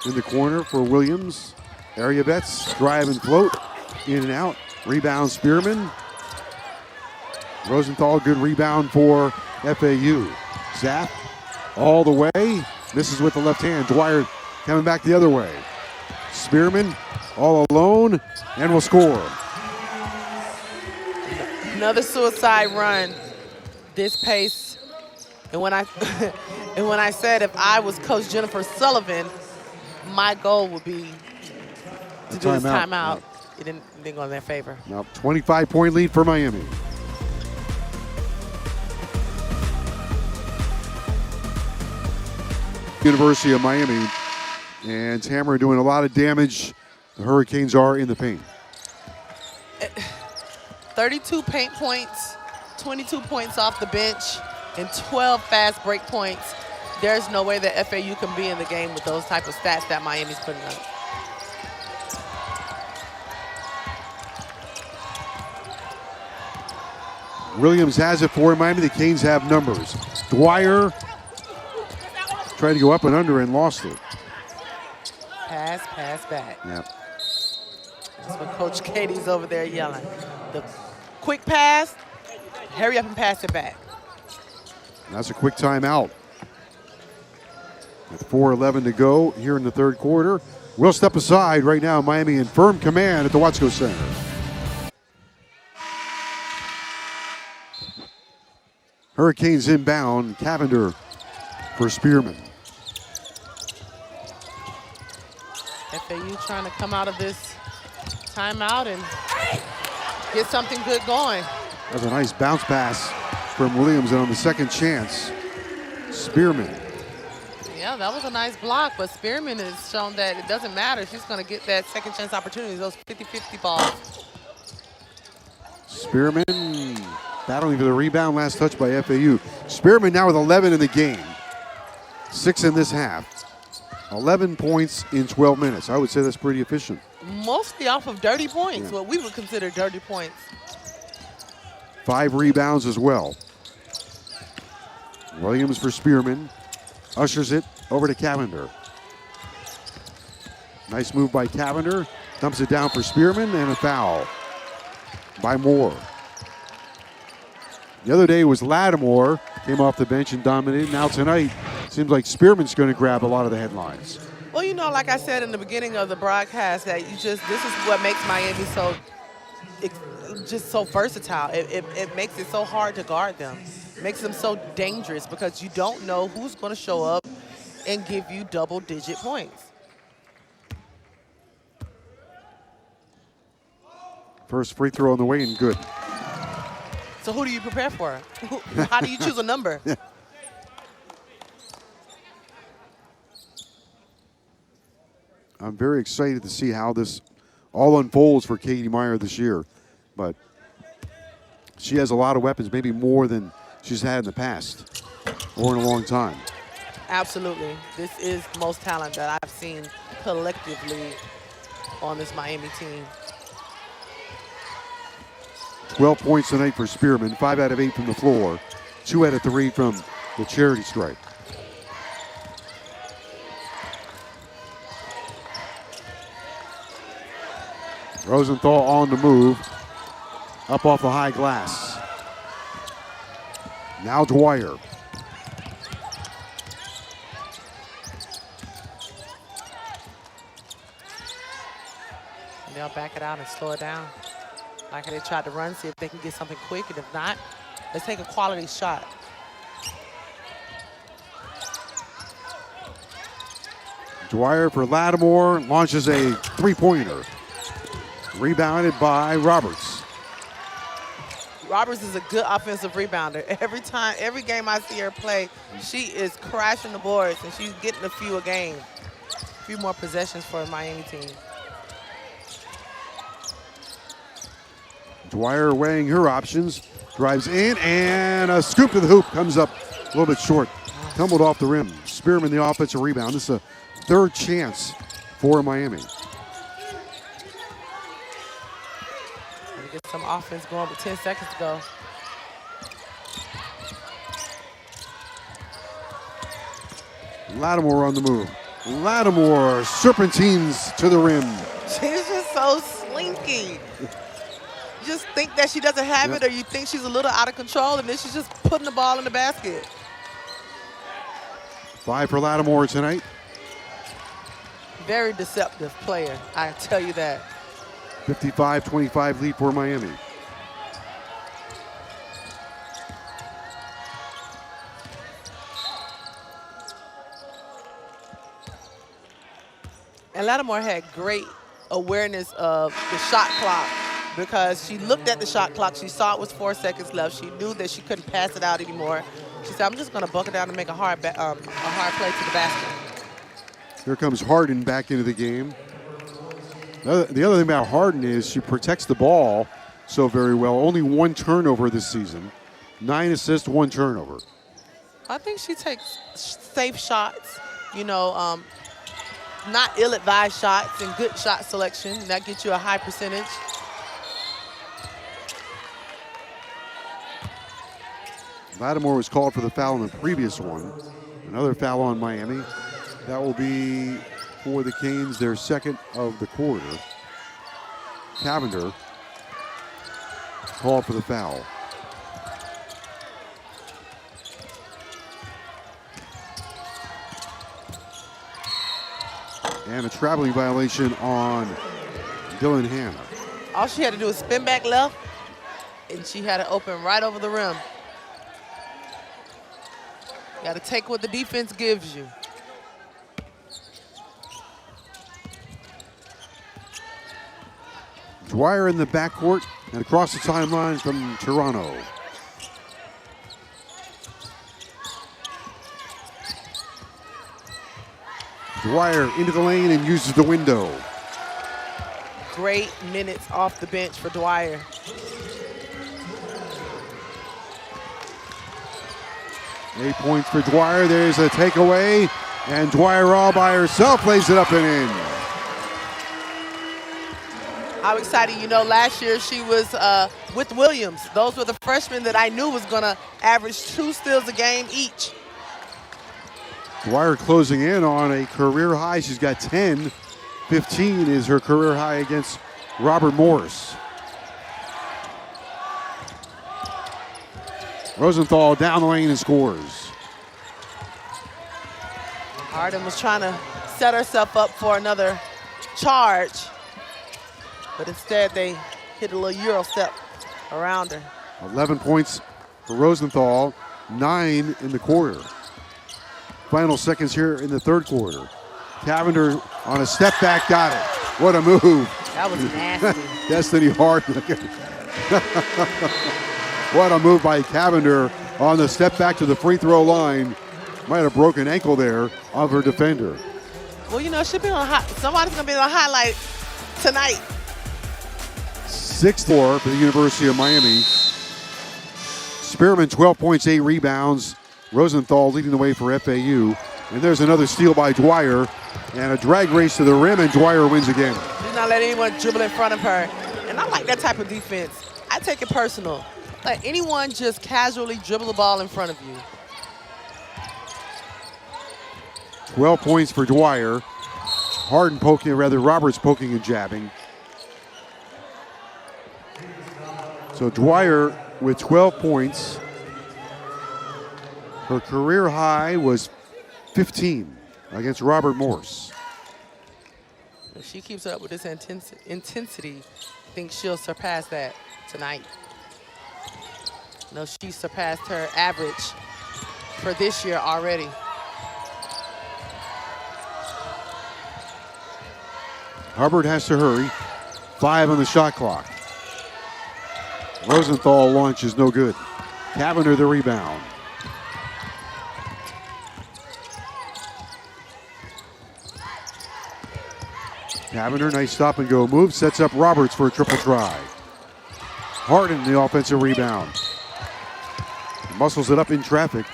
in the corner for Williams. Area bets, drive and float, in and out. Rebound Spearmen. Rosenthal, good rebound for FAU. Zap all the way. Misses with the left hand. Dwyer coming back the other way. Spearmen all alone and will score. Another suicide run. This pace. And when I and when I said if I was Coach Jennifer Sullivan, my goal would be to do this timeout. It didn't go in their favor. Now 25-point lead for Miami. University of Miami, and Tamara doing a lot of damage. The Hurricanes are in the paint. 32 paint points, 22 points off the bench, and 12 fast break points. There's no way that FAU can be in the game with those type of stats that Miami's putting up. Williams has it for Miami. The Canes have numbers. Dwyer tried to go up and under and lost it. Pass back. Yep. That's what Coach Katie's over there yelling. The quick pass, hurry up and pass it back. That's a quick timeout. With 4:11 to go here in the third quarter. We'll step aside right now. Miami in firm command at the Watsco Center. Hurricanes inbound. Cavender for Spearmen. FAU trying to come out of this timeout and get something good going. That's a nice bounce pass from Williams, and on the second chance, Spearmen. Yeah, that was a nice block, but Spearmen has shown that it doesn't matter. She's going to get that second chance opportunity, those 50-50 balls. Spearmen battling for the rebound, last touch by FAU. Spearmen now with 11 in the game. 6 in this half. 11 points in 12 minutes. I would say that's pretty efficient. Mostly off of dirty points, what we would consider dirty points. 5 rebounds as well. Williams for Spearmen. Ushers it over to Cavender. Nice move by Cavender. Dumps it down for Spearmen, and a foul by Moore. The other day was Lattimore. Came off the bench and dominated. Now tonight, seems like Spearman's going to grab a lot of the headlines. Well, you know, like I said in the beginning of the broadcast, that this is what makes Miami so versatile. It makes it so hard to guard them. It makes them so dangerous because you don't know who's going to show up and give you double-digit points. First free throw on the way and good. So who do you prepare for? How do you choose a number? I'm very excited to see how this all unfolds for Katie Meyer this year. But she has a lot of weapons, maybe more than she's had in the past or in a long time. Absolutely. This is the most talent that I've seen collectively on this Miami team. 12 points tonight for Spearman, 5 out of 8 from the floor, 2 out of 3 from the charity stripe. Rosenthal on the move. Up off the high glass. Now Dwyer. And they'll back it out and slow it down. Like they tried to run, see if they can get something quick, and if not, let's take a quality shot. Dwyer for Lattimore launches a three-pointer. Rebounded by Roberts. Roberts is a good offensive rebounder. Every game I see her play, she is crashing the boards, and she's getting a few a game. A few more possessions for the Miami team. Dwyer weighing her options, drives in, and a scoop to the hoop, comes up a little bit short. Tumbled off the rim. Spearmen the offensive rebound. This is a third chance for Miami. Get some offense going with 10 seconds to go. Lattimore on the move. Lattimore serpentines to the rim. She's just so slinky. You just think that she doesn't have it, or you think she's a little out of control, and then she's just putting the ball in the basket. 5 for Lattimore tonight. Very deceptive player, I tell you that. 55-25 lead for Miami. And Lattimore had great awareness of the shot clock, because she looked at the shot clock. She saw it was 4 seconds left. She knew that she couldn't pass it out anymore. She said, I'm just going to bucket down and make a hard play to the basket. Here comes Harden back into the game. The other thing about Harden is she protects the ball so very well. Only 1 turnover this season. 9 assists, 1 turnover. I think she takes safe shots, you know, not ill-advised shots and good shot selection. That gets you a high percentage. Lattimore was called for the foul in the previous one. Another foul on Miami. That will be for the Canes, their second of the quarter. Cavender called for the foul. And a traveling violation on Dylan Hannah. All she had to do was spin back left, and she had it open right over the rim. You got to take what the defense gives you. Dwyer in the backcourt and across the timeline from Toronto. Dwyer into the lane and uses the window. Great minutes off the bench for Dwyer. Eight points for Dwyer. There's a takeaway, and Dwyer all by herself lays it up and in. How exciting. You know, last year she was with Williams. Those were the freshmen that I knew was going to average 2 steals a game each. Dwyer closing in on a career high. She's got 10. 15 is her career high against Robert Morris. Rosenthal down the lane and scores. Harden was trying to set herself up for another charge, but instead they hit a little Euro step around her. 11 points for Rosenthal, 9 in the quarter. Final seconds here in the third quarter. Cavender on a step back, got it. What a move. That was nasty. Destiny Harden. What a move by Cavender on the step back to the free throw line. Might have broken ankle there of her defender. Well, you know, she'll be on somebody's going to be on highlight tonight. 6-4 for the University of Miami. Spearmen 12 points, 8 rebounds. Rosenthal leading the way for FAU. And there's another steal by Dwyer. And a drag race to the rim, and Dwyer wins again. She's not letting anyone dribble in front of her. And I like that type of defense. I take it personal. Let anyone just casually dribble the ball in front of you. 12 points for Dwyer. Roberts poking and jabbing. So Dwyer with 12 points. Her career high was 15 against Robert Morse. If she keeps up with this intensity, I think she'll surpass that tonight. No, she surpassed her average for this year already. Hubbard has to hurry. 5 on the shot clock. Rosenthal launch is no good. Cavender the rebound. Cavender, nice stop and go move, sets up Roberts for a triple try. Harden the offensive rebound. Muscles it up in traffic.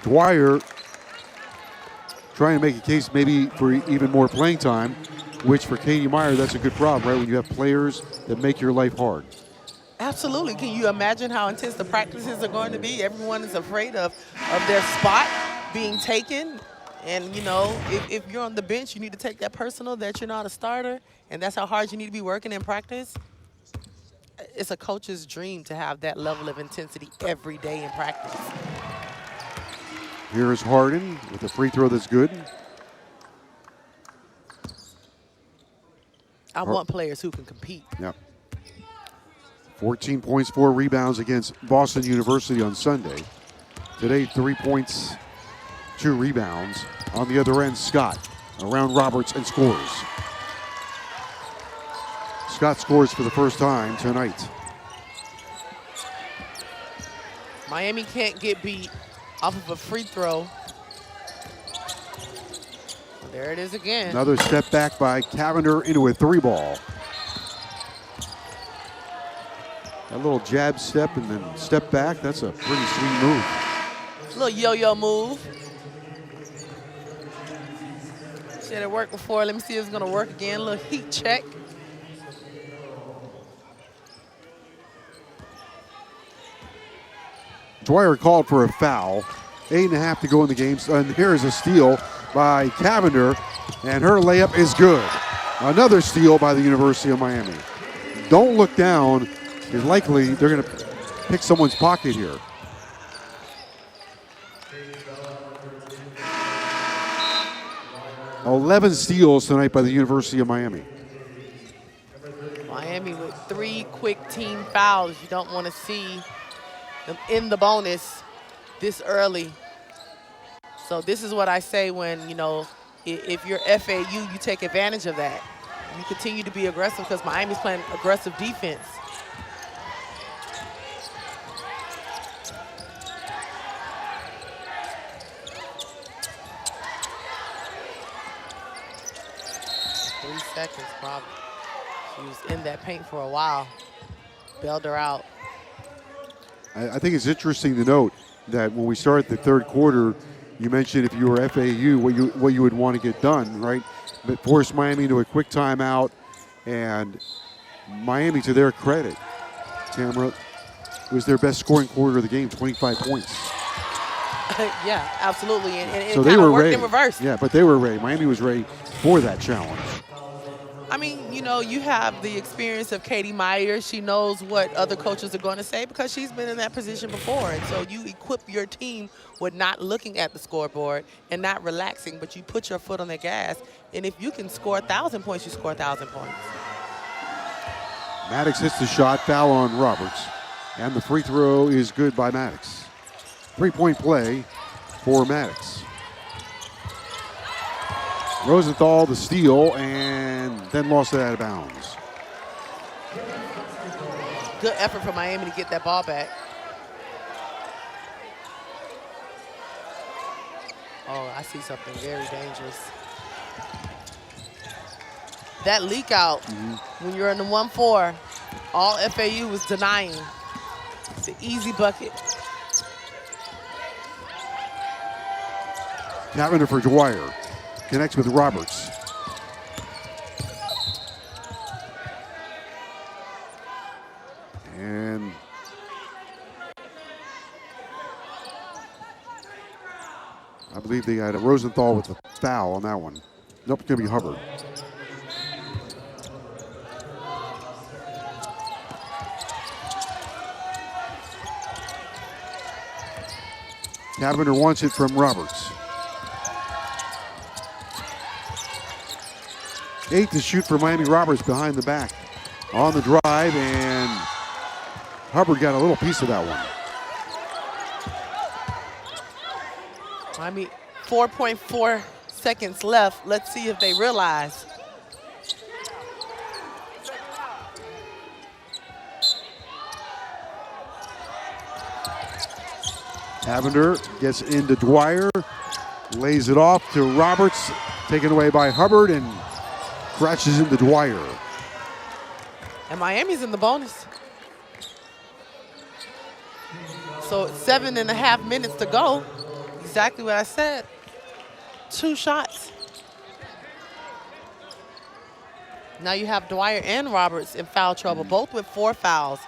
Dwyer trying to make a case maybe for even more playing time, which for Katie Meyer, that's a good problem, right? When you have players that make your life hard. Absolutely. Can you imagine how intense the practices are going to be? Everyone is afraid of their spot being taken. And, you know, if you're on the bench, you need to take that personal that you're not a starter, and that's how hard you need to be working in practice. It's a coach's dream to have that level of intensity every day in practice. Here is Harden with a free throw that's good. I want players who can compete. Yep. 14 points, 4 rebounds against Boston University on Sunday. Today, 3 points, 2 rebounds. On the other end, Scott around Roberts and scores. Scott scores for the first time tonight. Miami can't get beat off of a free throw. There it is again. Another step back by Cavender into a 3-ball. A little jab step and then step back. That's a pretty sweet move. A little yo-yo move. Said it worked before. Let me see if it's going to work again. A little heat check. Dwyer called for a foul. 8.5 to go in the game. And here is a steal by Cavender, and her layup is good. Another steal by the University of Miami. Don't look down. It's likely they're going to pick someone's pocket here. "11 steals tonight by the University of Miami. Miami with 3 quick team fouls. You don't want to see them in the bonus this early. So this is what I say when, you know, if you're FAU, you take advantage of that. You continue to be aggressive because Miami's playing aggressive defense. Seconds probably. She was in that paint for a while. Bailed her out. I think it's interesting to note that when we start the third quarter, you mentioned if you were FAU, what you would want to get done, right? But force Miami into a quick timeout, and Miami, to their credit, Tamara, was their best scoring quarter of the game, 25 points. Yeah, absolutely. And so it they kind of were worked ready. in reverse. Yeah, but they were ready. Miami was ready for that challenge. I mean, you know, you have the experience of Katie Meyer. She knows what other coaches are going to say because she's been in that position before. And so you equip your team with not looking at the scoreboard and not relaxing, but you put your foot on the gas. And if you can score 1,000 points, you score 1,000 points. Maddox hits the shot, foul on Roberts. And the free throw is good by Maddox. 3-point play for Maddox. Rosenthal the steal and then lost it out of bounds. Good effort for Miami to get that ball back. Oh, I see something very dangerous. That leak out when you're in the 1-4, all FAU was denying. It's an easy bucket. Cavender for Dwyer. Connects with Roberts. And I believe they had a Rosenthal with a foul on that one. Nope, it's going to be Hubbard. Cavender wants it from Roberts. 8 to shoot for Miami. Roberts behind the back. On the drive, and Hubbard got a little piece of that one. Miami, 4.4 seconds left. Let's see if they realize. Cavender gets into Dwyer, lays it off to Roberts, taken away by Hubbard, and crashes into Dwyer. And Miami's in the bonus. So 7.5 minutes to go. Exactly what I said. 2 shots. Now you have Dwyer and Roberts in foul trouble, both with 4 fouls,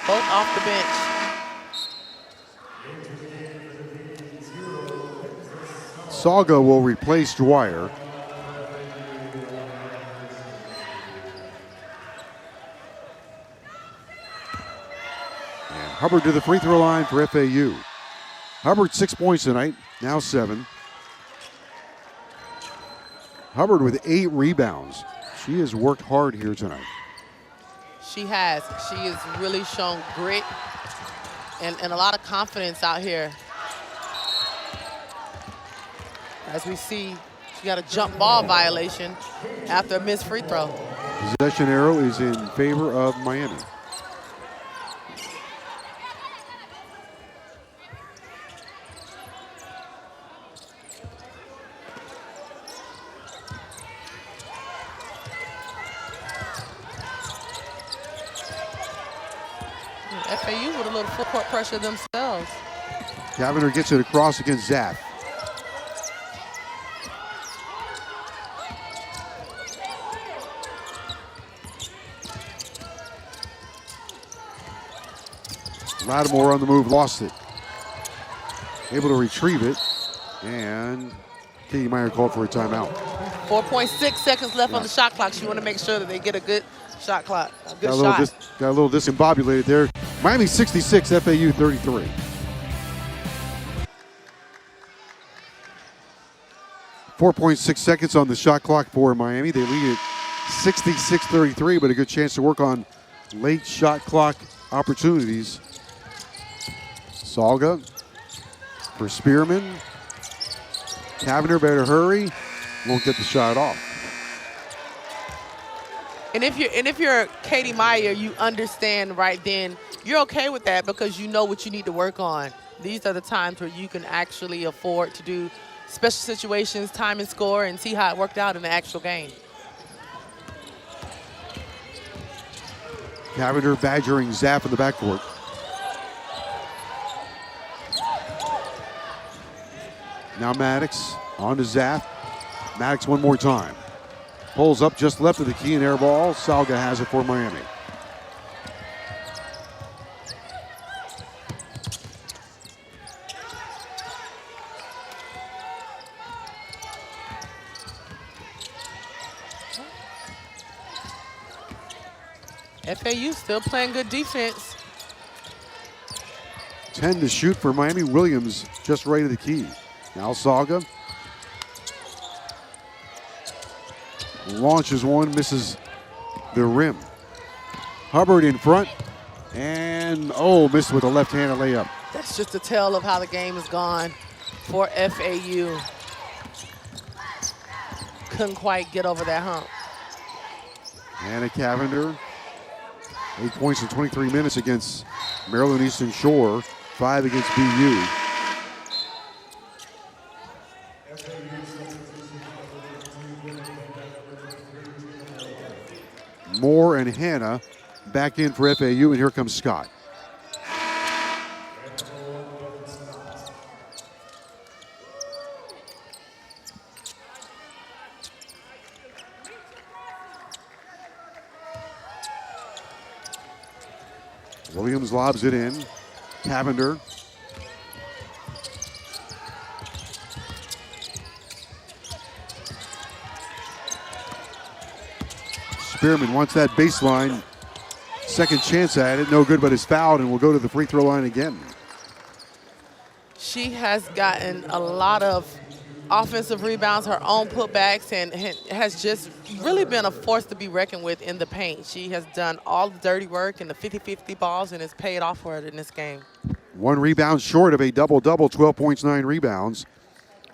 both off the bench. Salga will replace Dwyer. And Hubbard to the free throw line for FAU. Hubbard 6 points tonight, now 7. Hubbard with 8 rebounds. She has worked hard here tonight. She has. She has really shown grit and a lot of confidence out here. As we see, she got a jump ball violation after a missed free throw. Possession arrow is in favor of Miami. FAU with a little full court pressure themselves. Cavender gets it across against Zaff. Lattimore on the move, lost it. Able to retrieve it, and Katie Meyer called for a timeout. 4.6 seconds left on the shot clock. She want to make sure that they get a good shot clock, a good shot. Got a little discombobulated there. Miami 66, FAU 33. .6 seconds on the shot clock for Miami. They lead it 66-33, but a good chance to work on late shot clock opportunities. Salga for Spearmen. Cavender better hurry. Won't get the shot off. And if you're Katie Meyer, you understand right then. You're okay with that because you know what you need to work on. These are the times where you can actually afford to do special situations, time and score, and see how it worked out in the actual game. Cavender badgering Zapp in the backcourt. Now Maddox on to Zapp. Maddox one more time. Pulls up just left of the key and air ball. Salga has it for Miami. FAU still playing good defense. 10 to shoot for Miami. Williams just right of the key. Now Salga launches one, misses the rim. Hubbard in front, and missed with a left-handed layup. That's just a tell of how the game has gone for FAU. Couldn't quite get over that hump. Anna Cavender, 8 points in 23 minutes against Maryland Eastern Shore, 5 against BU. Moore and Hannah back in for FAU, and here comes Scott. Williams lobs it in. Cavender. Spearmen wants that baseline. Second chance at it, no good, but is fouled and will go to the free throw line again. She has gotten a lot of offensive rebounds, her own putbacks, and has just really been a force to be reckoned with in the paint. She has done all the dirty work and the 50-50 balls, and it's paid off for her in this game. 1 rebound short of a double-double, 12 points, 9 rebounds.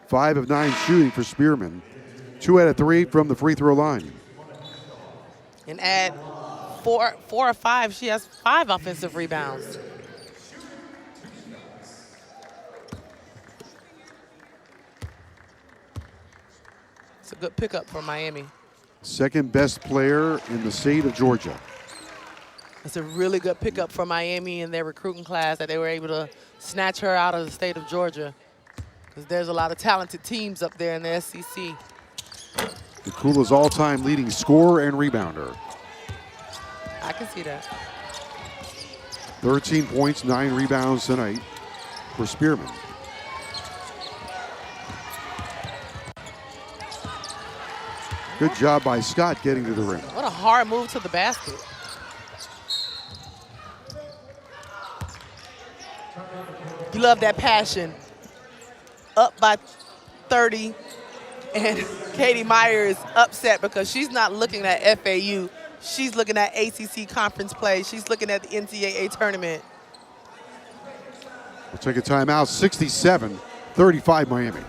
5 of 9 shooting for Spearmen. 2 out of 3 from the free throw line. And at 4 or 5, she has 5 offensive rebounds. It's a good pickup for Miami. Second best player in the state of Georgia. It's a really good pickup for Miami in their recruiting class that they were able to snatch her out of the state of Georgia, because there's a lot of talented teams up there in the SEC. Kula's all-time leading scorer and rebounder. I can see that. 13 points, 9 rebounds tonight for Spearmen. Good job by Scott getting to the rim. What a hard move to the basket. You love that passion. Up by 30, and Katie Meyer is upset because she's not looking at FAU. She's looking at ACC conference play. She's looking at the NCAA tournament. We'll take a timeout. 67-35 Miami.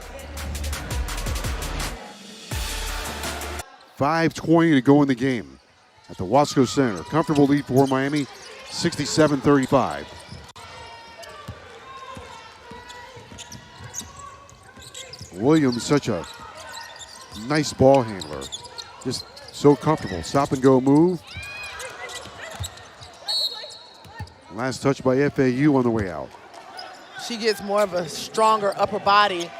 5:20 to go in the game at the Wasco Center. Comfortable lead for Miami, 67-35. Williams, such a nice ball handler. Just so comfortable. Stop and go move. Last touch by FAU on the way out. She gets more of a stronger upper body.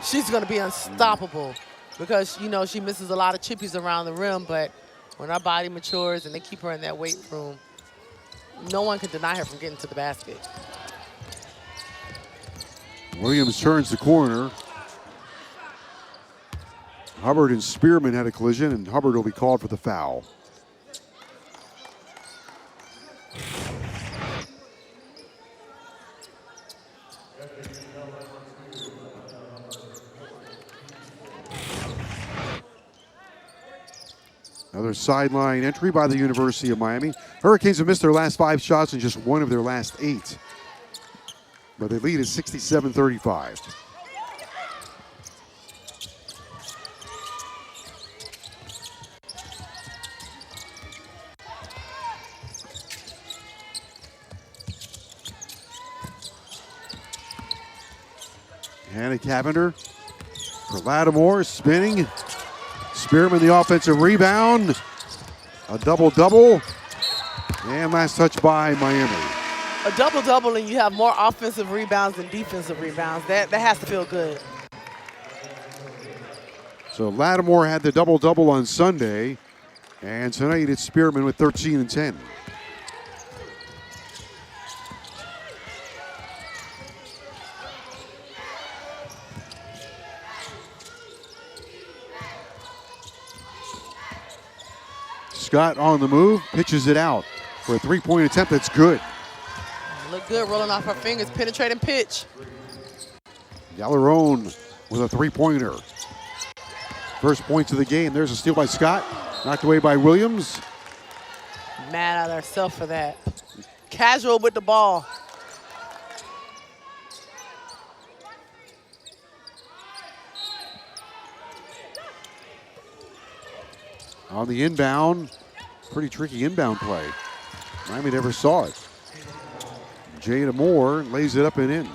She's going to be unstoppable because, you know, she misses a lot of chippies around the rim, but when her body matures and they keep her in that weight room, no one can deny her from getting to the basket. Williams turns the corner. Hubbard and Spearmen had a collision, and Hubbard will be called for the foul. Another sideline entry by the University of Miami. Hurricanes have missed their last 5 shots and just 1 of their last 8. But they lead at 67-35. Hannah Cavender for Lattimore, spinning. Spearman the offensive rebound. A double-double. And last touch by Miami. A double-double and you have more offensive rebounds than defensive rebounds. That has to feel good. So Lattimore had the double-double on Sunday. And tonight it's Spearman with 13 and 10. Scott on the move, pitches it out for a 3-point attempt. That's good. Look good rolling off her fingers, penetrating pitch. Gallerone with a 3-pointer. First points of the game. There's a steal by Scott, knocked away by Williams. Mad at herself for that. Casual with the ball. On the inbound, pretty tricky inbound play. Miami never saw it. Jada Moore lays it up and in.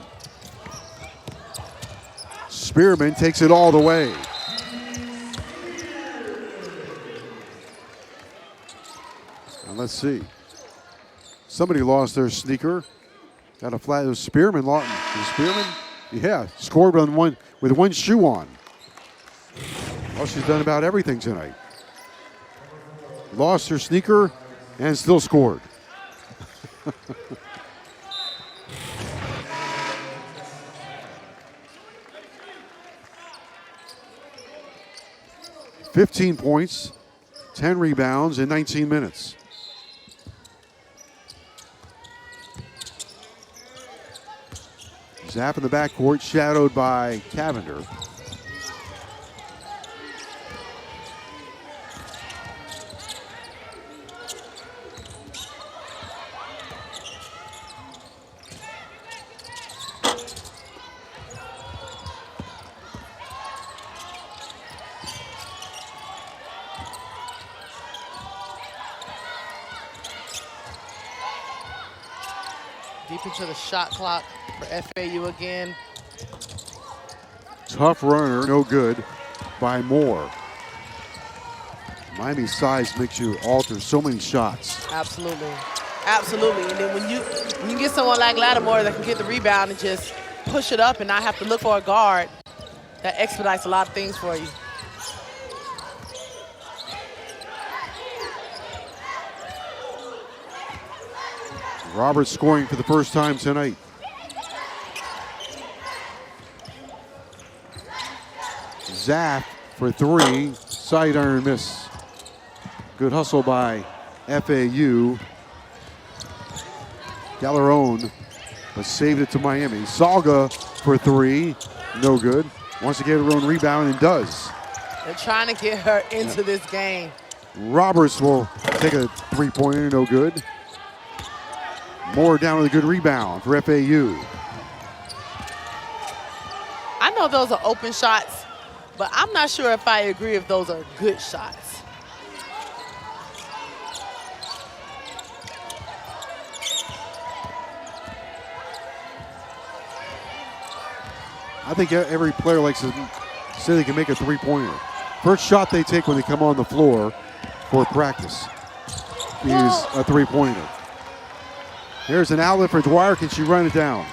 Spearman takes it all the way. And let's see. Somebody lost their sneaker. Got a flat. It was Spearman. Spearman? Yeah, scored with one shoe on. Well, she's done about everything tonight. Lost her sneaker and still scored. "15 points, 10 rebounds in 19 minutes. Zapp in the backcourt, shadowed by Cavender. Deep into the shot clock for FAU again. Tough runner, no good by Moore. Miami's size makes you alter so many shots. Absolutely. Absolutely. And then when you get someone like Lattimore that can get the rebound and just push it up and not have to look for a guard, that expedites a lot of things for you. Roberts scoring for the first time tonight. Zapp for three, side iron miss. Good hustle by FAU. Gallerone, but saved it to Miami. Salga for three, no good. Wants to get her own rebound and does. They're trying to get her into this game. Roberts will take a three-pointer, no good. Moore down with a good rebound for FAU. I know those are open shots, but I'm not sure if I agree if those are good shots. I think every player likes to say they can make a three-pointer. First shot they take when they come on the floor for practice is a three-pointer. Here's an outlet for Dwyer. Can she run it down?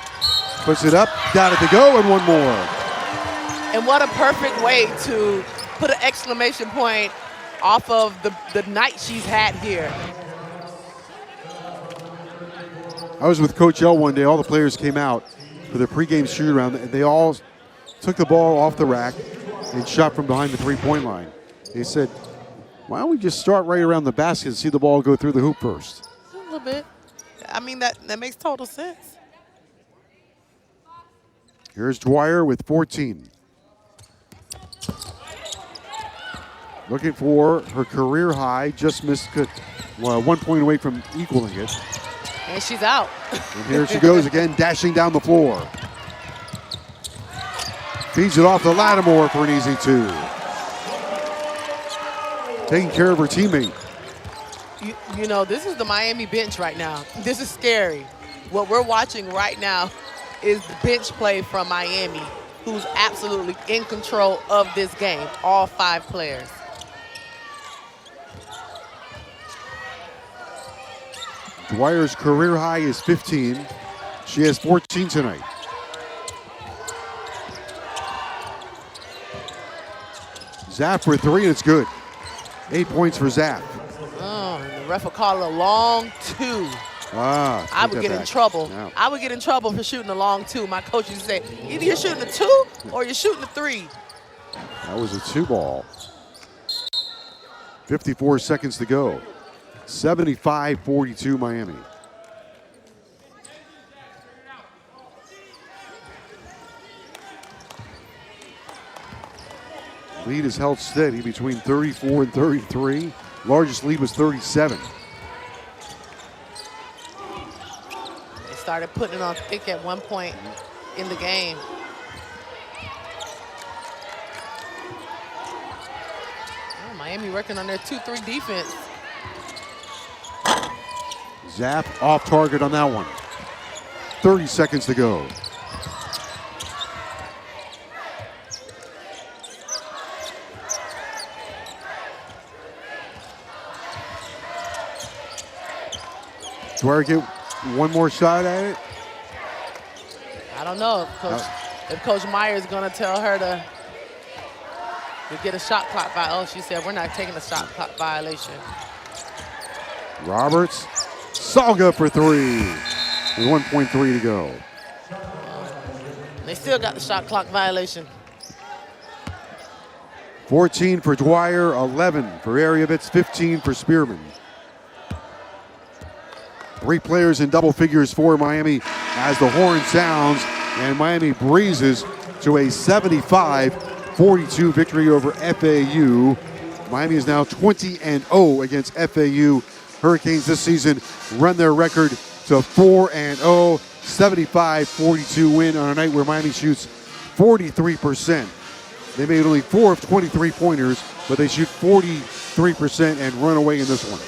Puts it up, got it to go, and one more. And what a perfect way to put an exclamation point off of the night she's had here. I was with Coach L one day. All the players came out for their pregame shoot-around, and they all took the ball off the rack and shot from behind the three-point line. They said, why don't we just start right around the basket and see the ball go through the hoop first? A little bit. I mean, that makes total sense. Here's Dwyer with 14. Looking for her career high, just missed, 1 point away from equaling it. And she's out. And here she goes again, dashing down the floor. Feeds it off to Lattimore for an easy two. Taking care of her teammate. You know, this is the Miami bench right now. This is scary. What we're watching right now is the bench play from Miami, who's absolutely in control of this game, all 5 players. Dwyer's career high is 15. She has 14 tonight. Zapp for three, and it's good. 8 points for Zapp. Oh, the ref will call it a long two. I would get in trouble. Yeah. I would get in trouble for shooting a long two. My coach used to say, either you're shooting a 2 or you're shooting a 3. That was a 2 ball. 54 seconds to go. 75-42 Miami. Lead is held steady between 34 and 33. Largest lead was 37. They started putting it on thick at one point in the game. Oh, Miami working on their 2-3 defense. Zapp off target on that one. 30 seconds to go. Dwyer get one more shot at it? I don't know if Coach Meyer is going to tell her to get a shot clock violation. Oh, she said, we're not taking a shot clock violation. Roberts, Salga for three with 1.3 to go. They still got the shot clock violation. 14 for Dwyer, 11 for Ariavitz, 15 for Spearmen. 3 players in double figures for Miami as the horn sounds. And Miami breezes to a 75-42 victory over FAU. Miami is now 20-0 against FAU. Hurricanes this season run their record to 4-0, 75-42 win on a night where Miami shoots 43%. They made only 4 of 23 pointers, but they shoot 43% and run away in this one.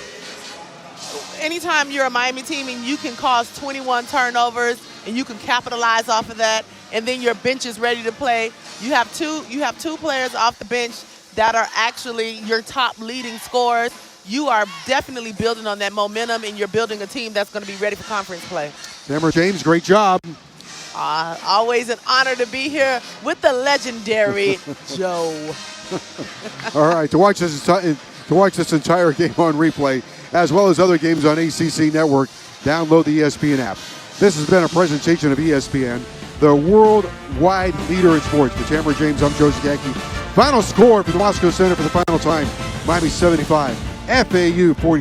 Anytime you're a Miami team and you can cause 21 turnovers and you can capitalize off of that, and then your bench is ready to play, you have two players off the bench that are actually your top leading scorers. You are definitely building on that momentum, and you're building a team that's going to be ready for conference play. Tamara James, great job. Always an honor to be here with the legendary Joe. All right, to watch this entire game on replay, as well as other games on ACC Network, download the ESPN app. This has been a presentation of ESPN, the worldwide leader in sports. For Tamara James, I'm Joe Zagacki. Final score for the Moscow Center for the final time, Miami 75, FAU 40.